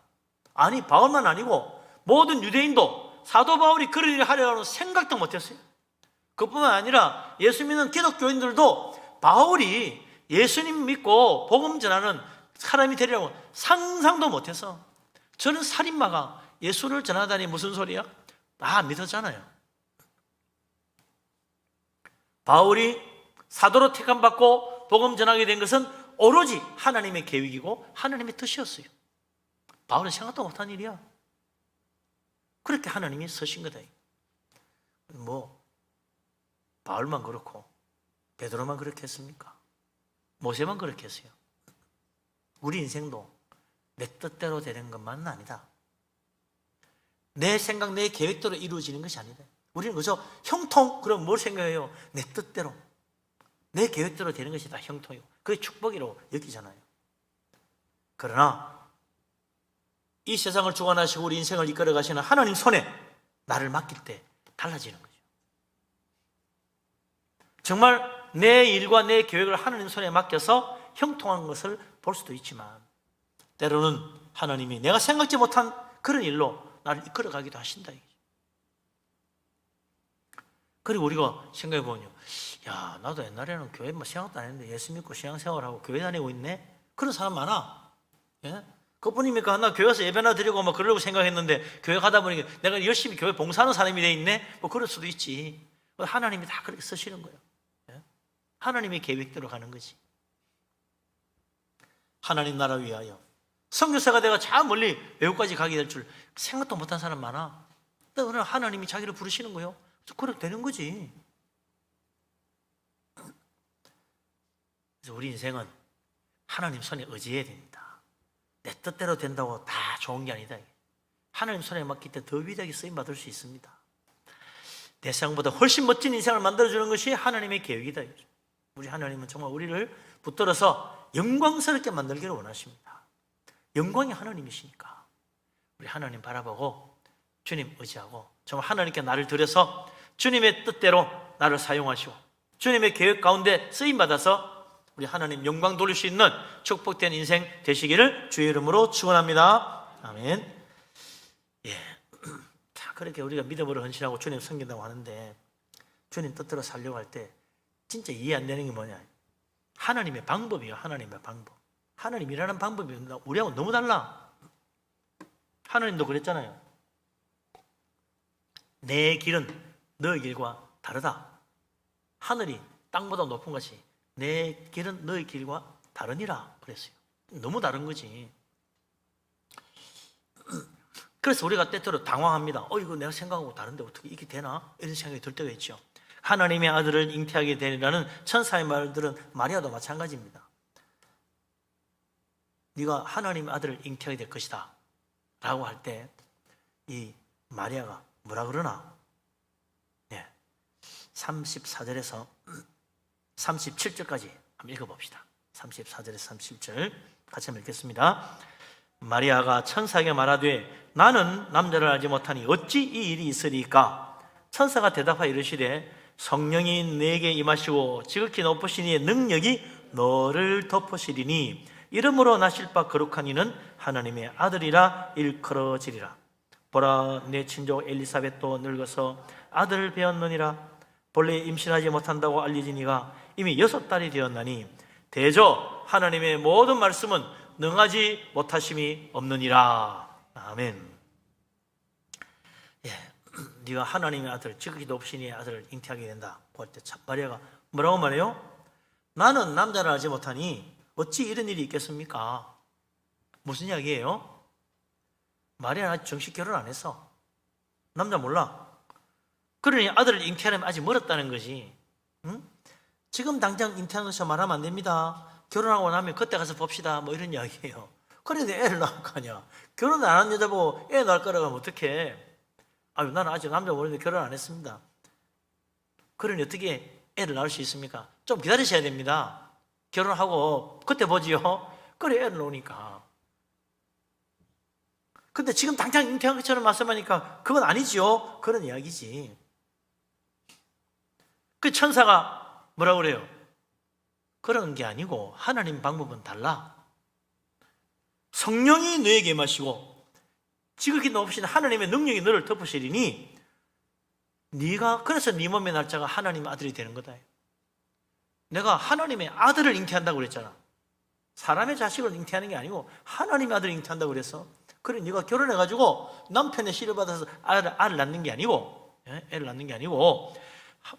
아니, 바울만 아니고 모든 유대인도 사도 바울이 그런 일을 하려고 생각도 못했어요. 그뿐만 아니라 예수 믿는 기독교인들도 바울이 예수님 믿고 복음 전하는 사람이 되리라고 상상도 못해서, 저는 살인마가 예수를 전하다니 무슨 소리야? 믿었잖아요. 바울이 사도로 택함받고 복음 전하게 된 것은 오로지 하나님의 계획이고 하나님의 뜻이었어요. 바울은 생각도 못한 일이야. 그렇게 하나님이 쓰신 거다. 바울만 그렇고 베드로만 그렇게 했습니까? 모세만 그렇게 했어요. 우리 인생도 내 뜻대로 되는 것만은 아니다. 내 생각, 내 계획대로 이루어지는 것이 아니다. 우리는 그저 형통, 그럼 뭘 생각해요? 내 뜻대로, 내 계획대로 되는 것이 다 형통이고 그게 축복이라고 여기잖아요. 그러나 이 세상을 주관하시고 우리 인생을 이끌어 가시는 하나님 손에 나를 맡길 때 달라지는 거죠. 정말 내 일과 내 계획을 하나님 손에 맡겨서 형통한 것을 볼 수도 있지만 때로는 하나님이 내가 생각지 못한 그런 일로 나를 이끌어 가기도 하신다. 그리고 우리가 생각해 보면요, 야, 나도 옛날에는 교회 생각도 안 했는데 예수 믿고 신앙생활하고 교회 다니고 있네. 그런 사람 많아. 예? 그뿐입니까? 나 교회 가서 예배나 드리고 그러려고 생각했는데 교회 가다 보니까 내가 열심히 교회 봉사하는 사람이 돼 있네. 그럴 수도 있지. 하나님이 다 그렇게 쓰시는 거예요. 예? 하나님의 계획대로 가는 거지. 하나님 나라 위하여 선교사가 내가 저 멀리 외국까지 가게 될 줄 생각도 못한 사람 많아. 근데 오늘 하나님이 자기를 부르시는 거예요. 그렇게 되는 거지. 그래서 우리 인생은 하나님 손에 의지해야 됩니다. 내 뜻대로 된다고 다 좋은 게 아니다. 하나님 손에 맡길 때 더 위대하게 쓰임받을 수 있습니다. 내 생각보다 훨씬 멋진 인생을 만들어주는 것이 하나님의 계획이다. 우리 하나님은 정말 우리를 붙들어서 영광스럽게 만들기를 원하십니다. 영광이 하나님이시니까 우리 하나님 바라보고 주님 의지하고 정말 하나님께 나를 드려서 주님의 뜻대로 나를 사용하시고 주님의 계획 가운데 쓰임받아서 우리 하나님 영광 돌릴 수 있는 축복된 인생 되시기를 주의 이름으로 축원합니다. 아멘. 예. 자, 그렇게 우리가 믿음으로 헌신하고 주님 섬긴다고 하는데 주님 뜻대로 살려고 할 때 진짜 이해 안 되는 게 뭐냐? 하나님의 방법이에요. 하나님의 방법. 하나님 일하는 방법이 우리하고 너무 달라. 하나님도 그랬잖아요. 내 길은 너의 길과 다르다. 하늘이 땅보다 높은 것이 내 길은 너의 길과 다르니라 그랬어요. 너무 다른 거지. 그래서 우리가 때때로 당황합니다. 이거 내가 생각하고 다른데 어떻게 이게 되나? 이런 생각이 들 때가 있죠. 하나님의 아들을 잉태하게 되리라는 천사의 말들은 마리아도 마찬가지입니다. 네가 하나님의 아들을 잉태하게 될 것이다 라고 할 때 이 마리아가 뭐라 그러나? 34절에서 37절까지 한번 읽어봅시다. 34절에서 37절 같이 한번 읽겠습니다. 마리아가 천사에게 말하되 나는 남자를 알지 못하니 어찌 이 일이 있으리까? 천사가 대답하여 이르시되 성령이 내게 임하시고 지극히 높으신 이의 능력이 너를 덮으시리니 이름으로 나실 바 거룩한 이는 하나님의 아들이라 일컬어지리라. 보라, 내 친족 엘리사벳도 늙어서 아들을 배었느니라. 본래 임신하지 못한다고 알려진 이가 이미 6달이 되었나니 대저 하나님의 모든 말씀은 능하지 못하심이 없느니라. 아멘. 네가 하나님의 아들, 지극히 높으신 이의 아들을 잉태하게 된다. 그 할 때 마리아가 뭐라고 말해요? 나는 남자를 알지 못하니 어찌 이런 일이 있겠습니까? 무슨 이야기예요? 마리아는 아직 정식 결혼 안 했어. 남자 몰라. 그러니 아들을 잉태하려면 아직 멀었다는 거지. 응? 지금 당장 잉태하는 것이 말하면 안 됩니다. 결혼하고 나면 그때 가서 봅시다. 뭐 이런 이야기예요. 그런데 애를 낳을 거 아니야. 결혼 안 한 여자 보고 애 낳을 거라고 하면 어떡해. 아유, 나는 아직 남자 모르는데 결혼 안 했습니다. 그러니 어떻게 애를 낳을 수 있습니까? 좀 기다리셔야 됩니다. 결혼하고 그때 보지요. 그래 애를 놓으니까. 근데 지금 당장 잉태한 것처럼 말씀하니까 그건 아니지요. 그런 이야기지. 그 천사가 뭐라고 그래요? 그런 게 아니고 하나님 방법은 달라. 성령이 너에게 임하시고 지극히 높으신 하나님의 능력이 너를 덮으시리니 네가 그래서 네 몸의 날짜가 하나님의 아들이 되는 거다. 내가 하나님의 아들을 잉태한다고 그랬잖아. 사람의 자식을 잉태하는 게 아니고 하나님의 아들을 잉태한다고 그랬어. 그래 네가 결혼해가지고 남편의 씨를 받아서 애를 낳는 게 아니고, 애를 낳는 게 아니고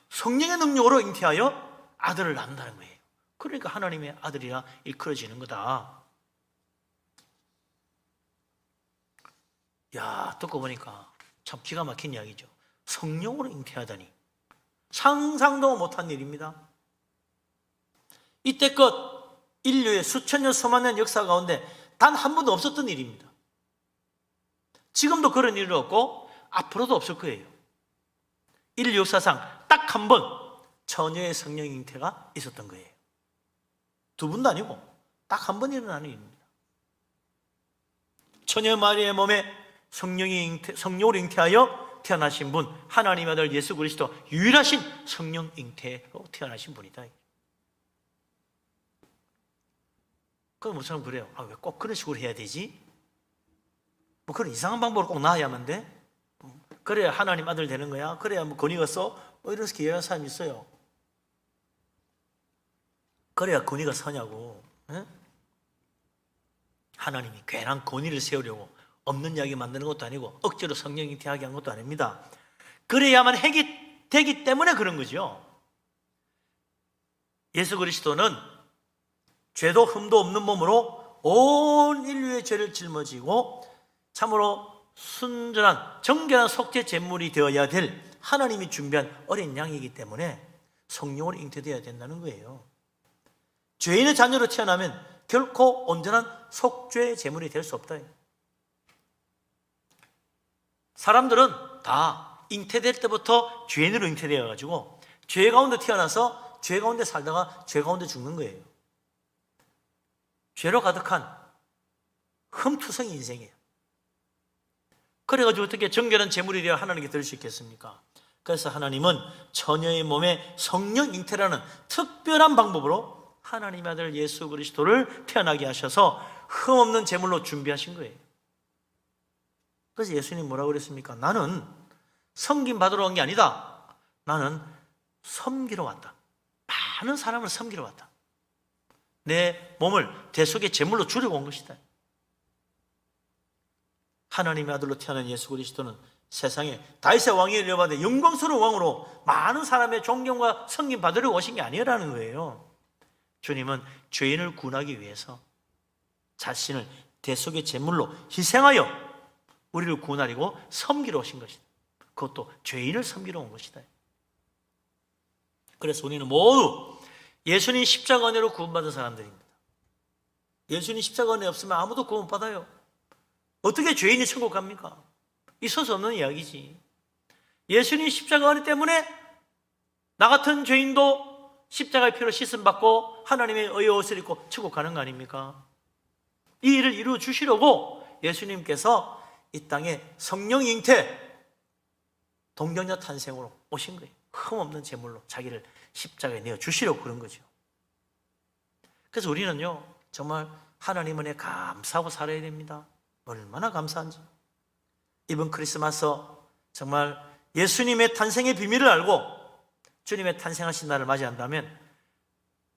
성령의 능력으로 잉태하여 아들을 낳는다는 거예요. 그러니까 하나님의 아들이라 일컬어지는 거다. 야, 듣고 보니까 참 기가 막힌 이야기죠. 성령으로 잉태하다니 상상도 못한 일입니다. 이때껏 인류의 수천 년 수만 년 역사 가운데 단 한 번도 없었던 일입니다. 지금도 그런 일은 없고 앞으로도 없을 거예요. 인류 역사상 딱 한 번 처녀의 성령 잉태가 있었던 거예요. 두 번도 아니고 딱 한 번 일어나는 일입니다. 처녀 마리아의 몸에 성령으로 잉태하여 태어나신 분, 하나님의 아들 예수 그리스도 유일하신 성령 잉태로 태어나신 분이다. 그럼 무슨 사람 그래요? 왜 꼭 그런 식으로 해야 되지? 뭐 그런 이상한 방법으로 꼭 나아야만 돼? 그래야 하나님 아들 되는 거야? 그래야 뭐 권위가 써? 이런 식으로 얘기하는 사람이 있어요. 그래야 권위가 서냐고. 에? 하나님이 괜한 권위를 세우려고 없는 이야기 만드는 것도 아니고 억지로 성령 잉태하게 한 것도 아닙니다. 그래야만 되기 때문에 그런 거죠. 예수 그리스도는 죄도 흠도 없는 몸으로 온 인류의 죄를 짊어지고 참으로 순전한 정결한 속죄 제물이 되어야 될 하나님이 준비한 어린 양이기 때문에 성령으로 잉태되어야 된다는 거예요. 죄인의 자녀로 태어나면 결코 온전한 속죄 제물이 될 수 없다. 사람들은 다 잉태될 때부터 죄인으로 잉태되어 가지고 죄 가운데 태어나서 죄 가운데 살다가 죄 가운데 죽는 거예요. 죄로 가득한 흠투성 인생이에요. 그래가지고 어떻게 정결한 제물이 되어 하나님께 드릴 수 있겠습니까? 그래서 하나님은 처녀의 몸에 성령 잉태라는 특별한 방법으로 하나님의 아들 예수 그리스도를 태어나게 하셔서 흠없는 제물로 준비하신 거예요. 그래서 예수님이 뭐라고 그랬습니까? 나는 섬김 받으러 온 게 아니다. 나는 섬기러 왔다. 많은 사람을 섬기러 왔다. 내 몸을 대속의 제물로 주려고 온 것이다. 하나님의 아들로 태어난 예수 그리스도는 세상에 다윗의 왕위를 이어받아 영광스러운 왕으로 많은 사람의 존경과 섬김 받으려고 오신 게 아니라는 거예요. 주님은 죄인을 구원하기 위해서 자신을 대속의 제물로 희생하여 우리를 구원하려고 섬기러 오신 것이다. 그것도 죄인을 섬기러 온 것이다. 그래서 우리는 모두 예수님 십자가 은혜로 구원받은 사람들입니다. 예수님 십자가 은혜 없으면 아무도 구원 못 받아요. 어떻게 죄인이 천국 갑니까? 있을 수 없는 이야기지. 예수님 십자가 은혜 때문에 나 같은 죄인도 십자가의 피로 씻음받고 하나님의 의의 옷을 입고 천국 가는 거 아닙니까? 이 일을 이루어 주시려고 예수님께서 이 땅에 성령 잉태 동정녀 탄생으로 오신 거예요. 흠없는 제물로 자기를 십자가에 내어 주시려고 그런 거죠. 그래서 우리는요 정말 하나님 은혜에 감사하고 살아야 됩니다. 얼마나 감사한지. 이번 크리스마스 정말 예수님의 탄생의 비밀을 알고 주님의 탄생하신 날을 맞이한다면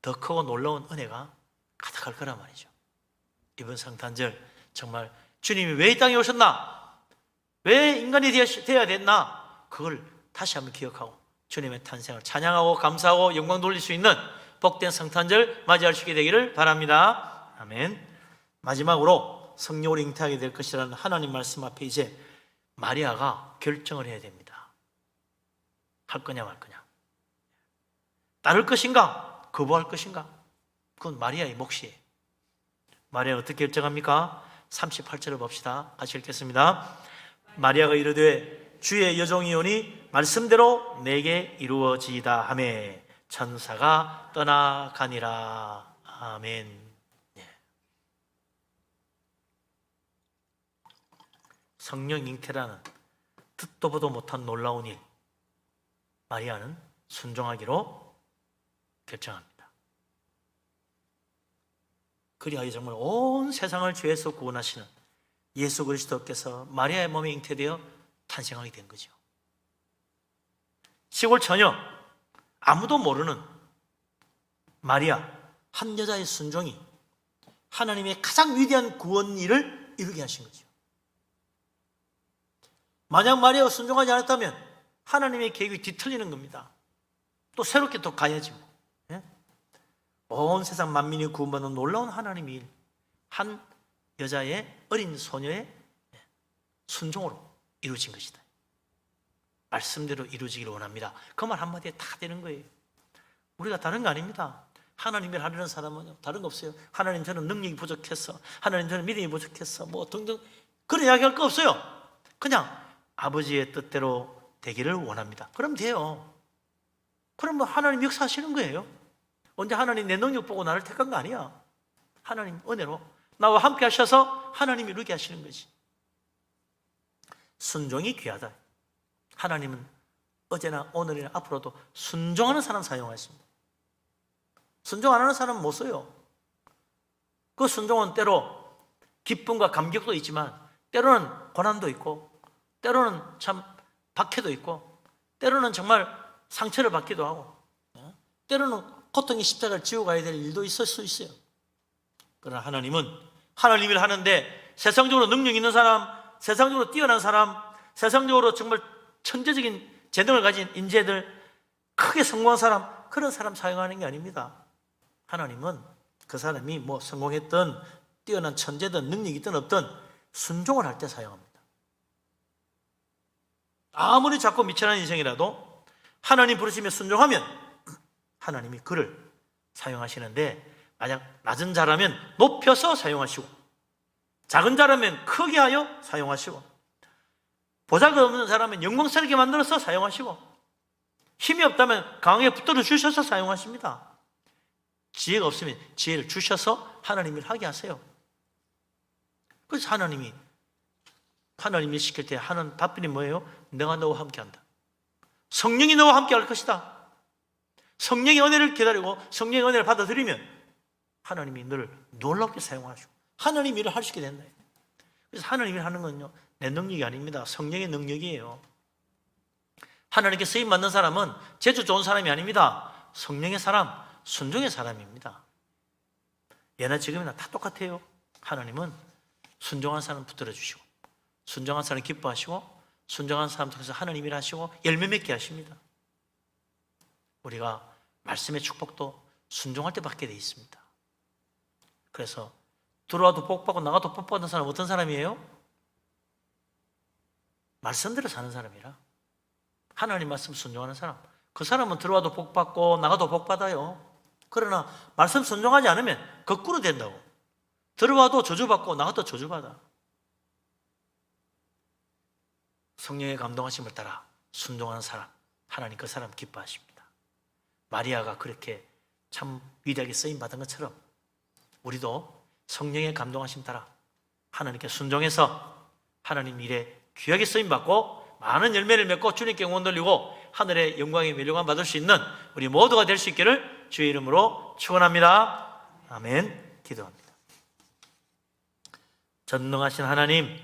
더 크고 놀라운 은혜가 가득할 거란 말이죠. 이번 성탄절 정말 주님이 왜 이 땅에 오셨나? 왜 인간이 되어야 됐나? 그걸 다시 한번 기억하고 주님의 탄생을 찬양하고 감사하고 영광 돌릴 수 있는 복된 성탄절 맞이할 수 있게 되기를 바랍니다. 아멘. 마지막으로 성령으로 잉태하게 될 것이라는 하나님 말씀 앞에 이제 마리아가 결정을 해야 됩니다. 할 거냐 말 거냐. 따를 것인가? 거부할 것인가? 그건 마리아의 몫이에요. 마리아 어떻게 결정합니까? 38절을 봅시다. 같이 읽겠습니다. 마리아가 이르되 주의 여종이오니 말씀대로 내게 이루어지이다 하매 천사가 떠나가니라. 아멘. 성령 잉태라는 듣도 보도 못한 놀라운 일, 마리아는 순종하기로 결정합니다. 그리하여 정말 온 세상을 죄에서 구원하시는 예수 그리스도께서 마리아의 몸에 잉태되어 탄생하게 된 거죠. 시골 처녀, 아무도 모르는 마리아, 한 여자의 순종이 하나님의 가장 위대한 구원 일을 이루게 하신 거죠. 만약 마리아가 순종하지 않았다면 하나님의 계획이 뒤틀리는 겁니다. 또 새롭게 또 가야지 뭐. 예? 온 세상 만민이 구원받는 놀라운 하나님의 일, 한 여자의 어린 소녀의 순종으로 이루어진 것이다. 말씀대로 이루어지기를 원합니다. 그 말 한마디에 다 되는 거예요. 우리가 다른 거 아닙니다. 하나님을 하려는 사람은 다른 거 없어요. 하나님 저는 능력이 부족했어, 하나님 저는 믿음이 부족했어, 뭐 등등 그런 이야기할 거 없어요. 그냥 아버지의 뜻대로 되기를 원합니다. 그럼 돼요. 그럼 뭐 하나님 역사하시는 거예요. 언제 하나님 내 능력 보고 나를 택한 거 아니야. 하나님 은혜로 나와 함께 하셔서 하나님이 이루게 하시는 거지. 순종이 귀하다. 하나님은 어제나 오늘이나 앞으로도 순종하는 사람 사용하십니다. 순종 안 하는 사람은 못 써요. 그 순종은 때로 기쁨과 감격도 있지만 때로는 고난도 있고 때로는 참 박해도 있고 때로는 정말 상처를 받기도 하고 때로는 고통의 십자가를 지고 가야 될 일도 있을 수 있어요. 그러나 하나님은 하나님 일 하는데 세상적으로 능력 있는 사람, 세상적으로 뛰어난 사람, 세상적으로 정말 천재적인 재능을 가진 인재들, 크게 성공한 사람, 그런 사람 사용하는 게 아닙니다. 하나님은 그 사람이 뭐 성공했든 뛰어난 천재든 능력이 있든 없든 순종을 할 때 사용합니다. 아무리 작고 미천한 인생이라도 하나님 부르심에 순종하면 하나님이 그를 사용하시는데, 만약 낮은 자라면 높여서 사용하시고 작은 자라면 크게 하여 사용하시고 보잘것 없는 사람은 영광스럽게 만들어서 사용하시고, 힘이 없다면 강하게 붙들어 주셔서 사용하십니다. 지혜가 없으면 지혜를 주셔서 하나님 일 하게 하세요. 그래서 하나님이 시킬 때 하는 답변이 뭐예요? 내가 너와 함께 한다. 성령이 너와 함께 할 것이다. 성령의 은혜를 기다리고 성령의 은혜를 받아들이면 하나님이 너를 놀랍게 사용하시고 하나님 일을 할 수 있게 된다. 그래서 하나님 일 하는 건요, 내 능력이 아닙니다. 성령의 능력이에요. 하나님께 쓰임 받는 사람은 재주 좋은 사람이 아닙니다. 성령의 사람, 순종의 사람입니다. 예나 지금이나 다 똑같아요. 하나님은 순종한 사람 붙들어 주시고, 순종한 사람 기뻐하시고, 순종한 사람 통해서 하나님 일하시고 열매 맺게 하십니다. 우리가 말씀의 축복도 순종할 때 받게 돼 있습니다. 그래서 들어와도 복 받고 나가도 복 받는 사람은 어떤 사람이에요? 말씀대로 사는 사람이라. 하나님 말씀 순종하는 사람, 그 사람은 들어와도 복 받고 나가도 복 받아요. 그러나 말씀 순종하지 않으면 거꾸로 된다고. 들어와도 저주받고 나가도 저주받아. 성령의 감동하심을 따라 순종하는 사람, 하나님 그 사람 기뻐하십니다. 마리아가 그렇게 참 위대하게 쓰임받은 것처럼 우리도 성령의 감동하심 따라 하나님께 순종해서 하나님 일에 귀하게 쓰임받고 많은 열매를 맺고 주님께 영광 돌리고 하늘의 영광의 멸류관 받을 수 있는 우리 모두가 될 수 있기를 주의 이름으로 축원합니다. 아멘. 기도합니다. 전능하신 하나님,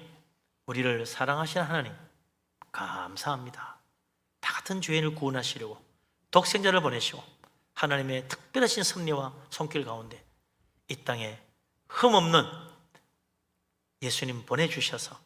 우리를 사랑하시는 하나님 감사합니다. 다 같은 죄인을 구원하시려고 독생자를 보내시고 하나님의 특별하신 섭리와 손길 가운데 이 땅에 흠없는 예수님 보내주셔서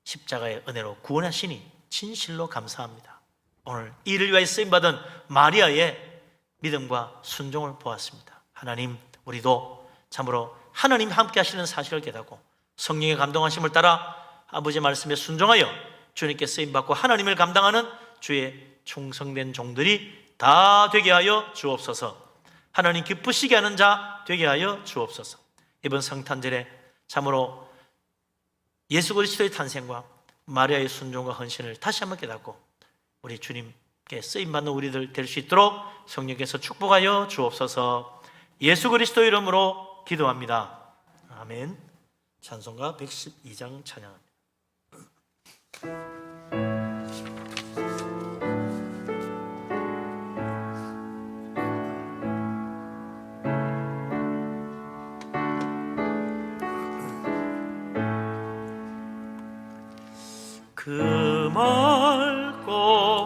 십자가의 은혜로 구원하시니 진실로 감사합니다. 오늘 이를 위하여 쓰임받은 마리아의 믿음과 순종을 보았습니다. 하나님, 우리도 참으로 하나님 함께 하시는 사실을 깨닫고 성령의 감동하심을 따라 아버지 말씀에 순종하여 주님께 쓰임받고 하나님을 감당하는 주의 충성된 종들이 다 되게 하여 주옵소서. 하나님 기쁘시게 하는 자 되게 하여 주옵소서. 이번 성탄절에 참으로 예수 그리스도의 탄생과 마리아의 순종과 헌신을 다시 한번 깨닫고 우리 주님께 쓰임받는 우리들 될 수 있도록 성령께서 축복하여 주옵소서. 예수 그리스도 이름으로 기도합니다. 아멘. 찬송가 112장 찬양합니다. 그 맑고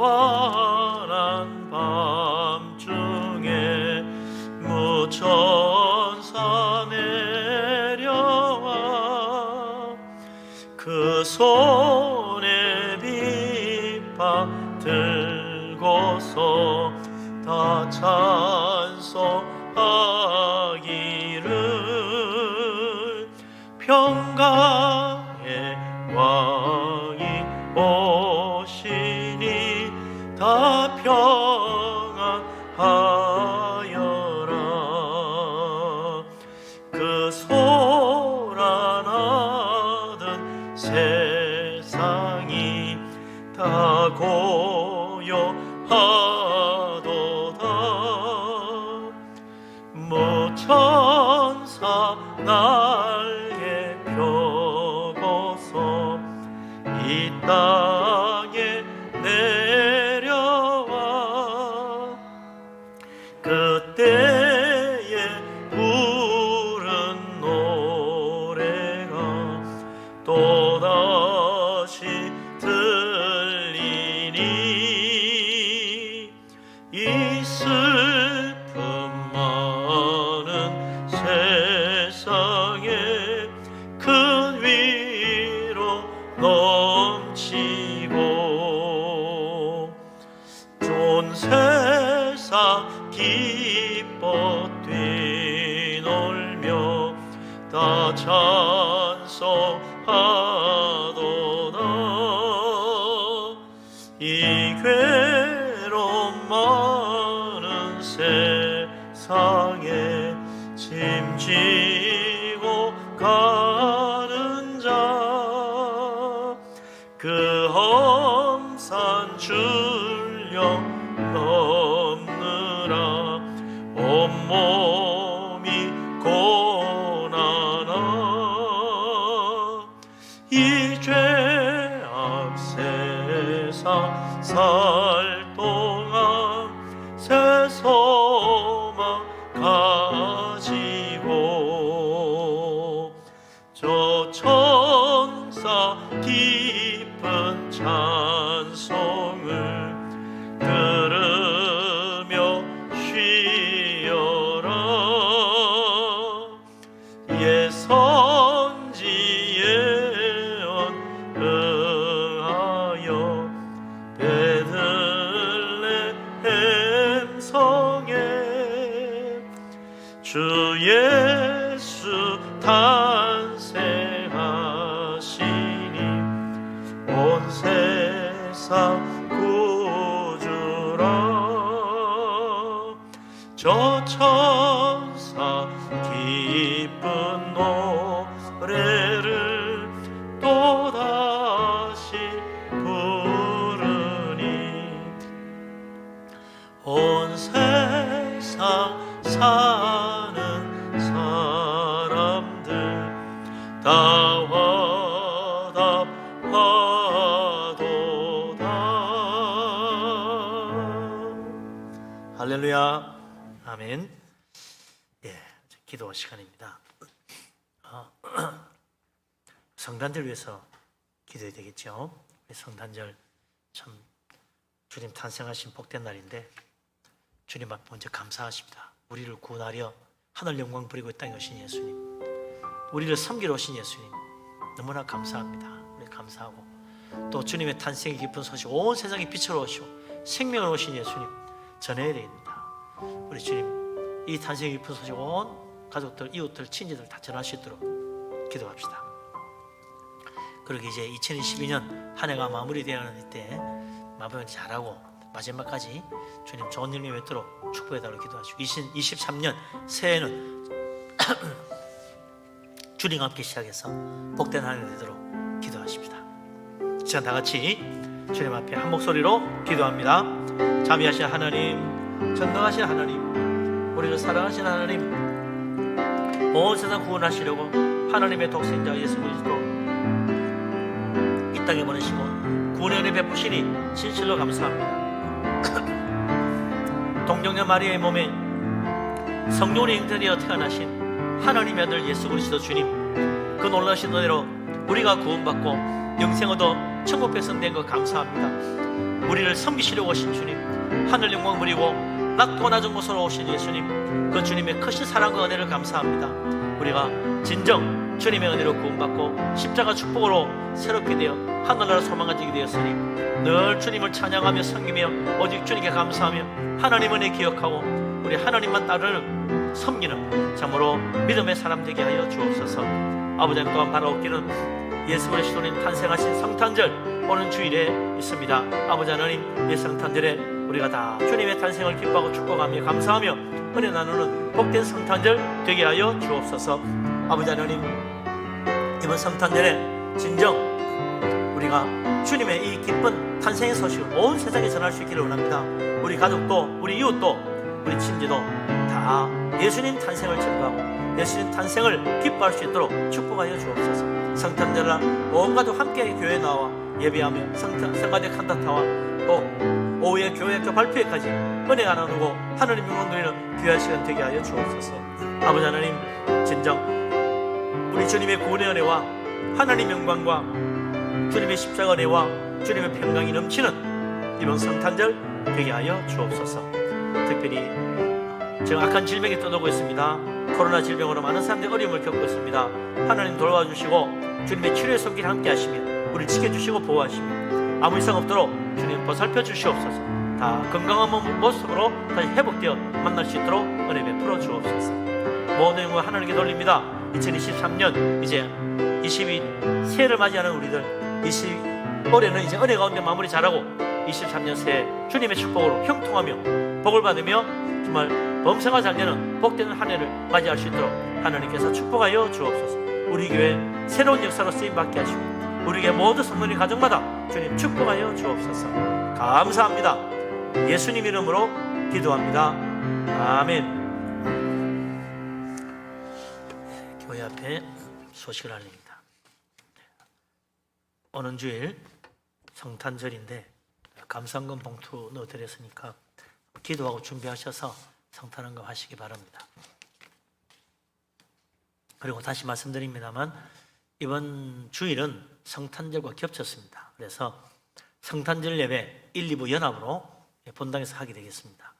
환한 밤중에 무천사 내려와 그 손에 빛바 들고서 다 찬송하기를 평강의 왕이 오시니 다 평안하여라. 그 소란하던 세상이 다 고요하도다. 무천사 날개 펴고서 이 땅에 내려와 그때에 부른 노래가 또다시 들리니 이 슬픔 많은 세상에 큰 위로 넘치고 좋은 세상 기뻐 뛰놀며 다 찬송하도다. 이 괴로움 많은 세상에 짐지고 가는 자 그 넘느라 온몸이 고난아 이 죄악 세상 살 동안 새 소망 가지고 저 천사 깊은 찬송을 들으며 쉬어라 예선지 예언 응하여 베들레헴 성에 주 예수 탄생하시니 온 세상 구주라 저 천사 기쁜 노래를 또다시 부르니 온 세상 사는 사람들 다 화답하도다. 할렐루야. 아멘. 예, 기도 시간입니다. 성탄절 위해서 기도해야 되겠죠. 성탄절 참 주님 탄생하신 복된 날인데 주님 앞에 먼저 감사하십니다. 우리를 구원하려 하늘 영광 부리고 이 땅에 오신 예수님, 우리를 섬기러 오신 예수님 너무나 감사합니다. 우리 감사하고 또 주님의 탄생의 깊은 소식 온 세상에 빛으로 오시고 생명을 오신 예수님 전해야 됩니다. 우리 주님 이 탄생의 깊은 소식 온 가족들, 이웃들, 친지들 다 전할 수 있도록 기도합시다. 그리고 이제 2022년 한 해가 마무리되어가는 이때 마무리 잘하고 마지막까지 주님 좋은 일이 맺도록 축복해달라고 기도하시고 2023년 새해는 주님과 함께 시작해서 복된 한 해 되도록 기도하십니다. 시간 다 같이 주님 앞에 한 목소리로 기도합니다. 자비하신 하나님, 전능하신 하나님, 우리를 사랑하신 하나님, 온 세상 구원하시려고 하나님의 독생자 예수 그리스도 이 땅에 보내시고 구원의 은혜 베푸시니 진실로 감사합니다. 동정녀 마리아의 몸에 성령의 잉태되어 태어나신 하나님의 아들 예수 그리스도 주님, 그 놀라신 은혜로 우리가 구원받고 영생 얻어 천국 백성된 것 감사합니다. 우리를 섬기시려고 오신 주님, 하늘 영광 부리고 낮고 낮은 곳으로 오신 예수님, 그 주님의 크신 사랑과 은혜를 감사합니다. 우리가 진정 주님의 은혜로 구원받고 십자가 축복으로 새롭게 되어 하늘나라 소망 가지게 되었으니 늘 주님을 찬양하며 섬기며 오직 주님께 감사하며 하나님 은혜 기억하고 우리 하나님만 따르는 섬기는 참으로 믿음의 사람 되게 하여 주옵소서. 아버지 하나님 또한 바라옵기는 예수 그리스도님 탄생하신 성탄절 오는 주일에 있습니다. 아버지 하나님 이 성탄절에 우리가 다 주님의 탄생을 기뻐하고 축복하며 감사하며 은혜 나누는 복된 성탄절 되게 하여 주옵소서. 아버지 하나님 이번 성탄절에 진정 우리가 주님의 이 기쁜 탄생의 소식을 온 세상에 전할 수 있기를 원합니다. 우리 가족도 우리 이웃도 우리 친지도 다 예수님 탄생을 증거하고 예수님 탄생을 기뻐할 수 있도록 축복하여 주옵소서. 성탄절날 온 가족 함께 교회에 나와 예배하며 성가대 칸타타와 또 오후에 교회 학교 발표회까지 은혜가 나누고 하나님 영광 누리는 귀한 시간 되게 하여 주옵소서. 아버지 하나님 진정 우리 주님의 구원의 은혜와 하나님 영광과 주님의 십자가 은혜와 주님의 평강이 넘치는 이번 성탄절 되게 하여 주옵소서. 특별히 지금 악한 질병이 떠돌고 있습니다. 코로나 질병으로 많은 사람들이 어려움을 겪고 있습니다. 하나님 돌봐주시고 주님의 치료의 손길 함께 하시며 우리를 지켜주시고 보호하시며 아무 이상 없도록 주님 보살펴 주시옵소서. 다 건강한 모습으로 다시 회복되어 만날 수 있도록 은혜 베풀어 주옵소서. 모든 영광 하나님께 돌립니다. 2023년 이제 22 새해를 맞이하는 우리들 올해는 이제 은혜 가운데 마무리 잘하고 23년 새해 주님의 축복으로 형통하며 복을 받으며 정말 범사가 잘 되는 복되는 한 해를 맞이할 수 있도록 하나님께서 축복하여 주옵소서. 우리 교회 새로운 역사로 쓰임받게 하시고 우리 교회 모든 성도님 가정마다 주님 축복하여 주옵소서. 감사합니다. 예수님 이름으로 기도합니다. 아멘. 교회 앞에 소식을 알립니다. 오는 주일 성탄절인데 감상금 봉투 넣어드렸으니까 기도하고 준비하셔서 성탄한금 하시기 바랍니다. 그리고 다시 말씀드립니다만 이번 주일은 성탄절과 겹쳤습니다. 그래서 성탄절 예배 1, 2부 연합으로 본당에서 하게 되겠습니다.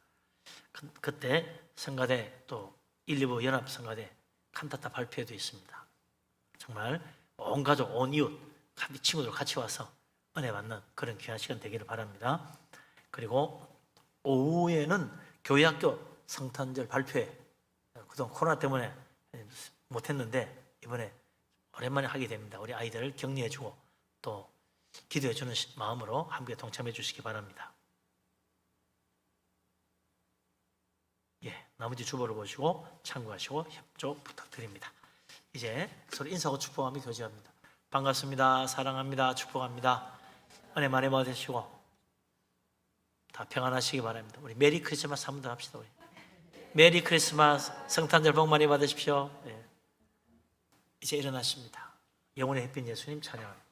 그때 성가대 또 1, 2부 연합 성가대 칸타타 발표회도 있습니다. 정말 온 가족, 온 이웃, 친구들 같이 와서 은혜 받는 그런 귀한 시간 되기를 바랍니다. 그리고 오후에는 교회학교 성탄절 발표회, 그동안 코로나 때문에 못했는데 이번에 오랜만에 하게 됩니다. 우리 아이들을 격려해주고 또 기도해주는 마음으로 함께 동참해 주시기 바랍니다. 나머지 주보를 보시고 참고하시고 협조 부탁드립니다. 이제 서로 인사하고 축복하며 교제합니다. 반갑습니다. 사랑합니다. 축복합니다. 은혜 많이 받으시고 다 평안하시기 바랍니다. 우리 메리 크리스마스 한 번 더 합시다. 우리 메리 크리스마스, 성탄절 복 많이 받으십시오. 이제 일어나십니다. 영혼의 햇빛 예수님 찬양합니다.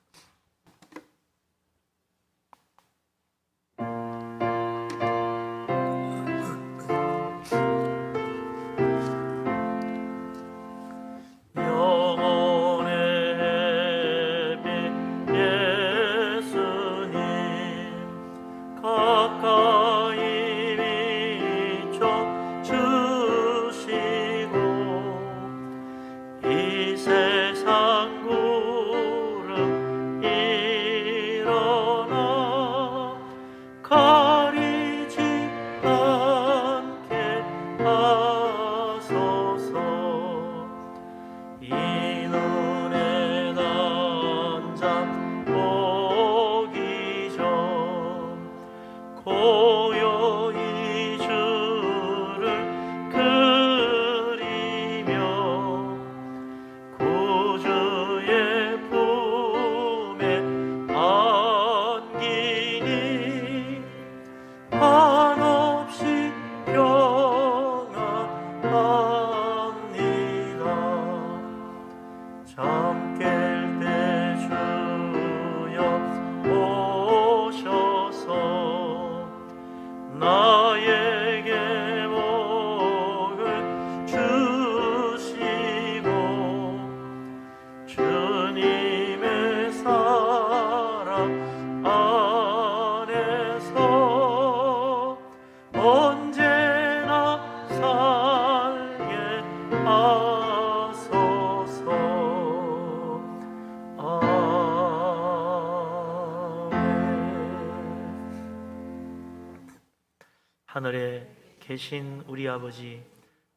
하늘에 계신 우리 아버지,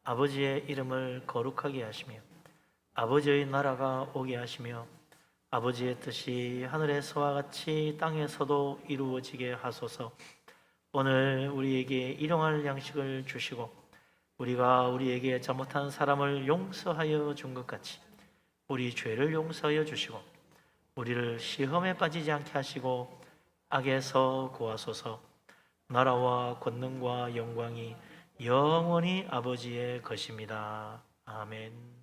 아버지의 이름을 거룩하게 하시며 아버지의 나라가 오게 하시며 아버지의 뜻이 하늘에서와 같이 땅에서도 이루어지게 하소서. 오늘 우리에게 일용할 양식을 주시고 우리가 우리에게 잘못한 사람을 용서하여 준 것 같이 우리 죄를 용서하여 주시고 우리를 시험에 빠지지 않게 하시고 악에서 구하소서. 나라와 권능과 영광이 영원히 아버지의 것입니다. 아멘.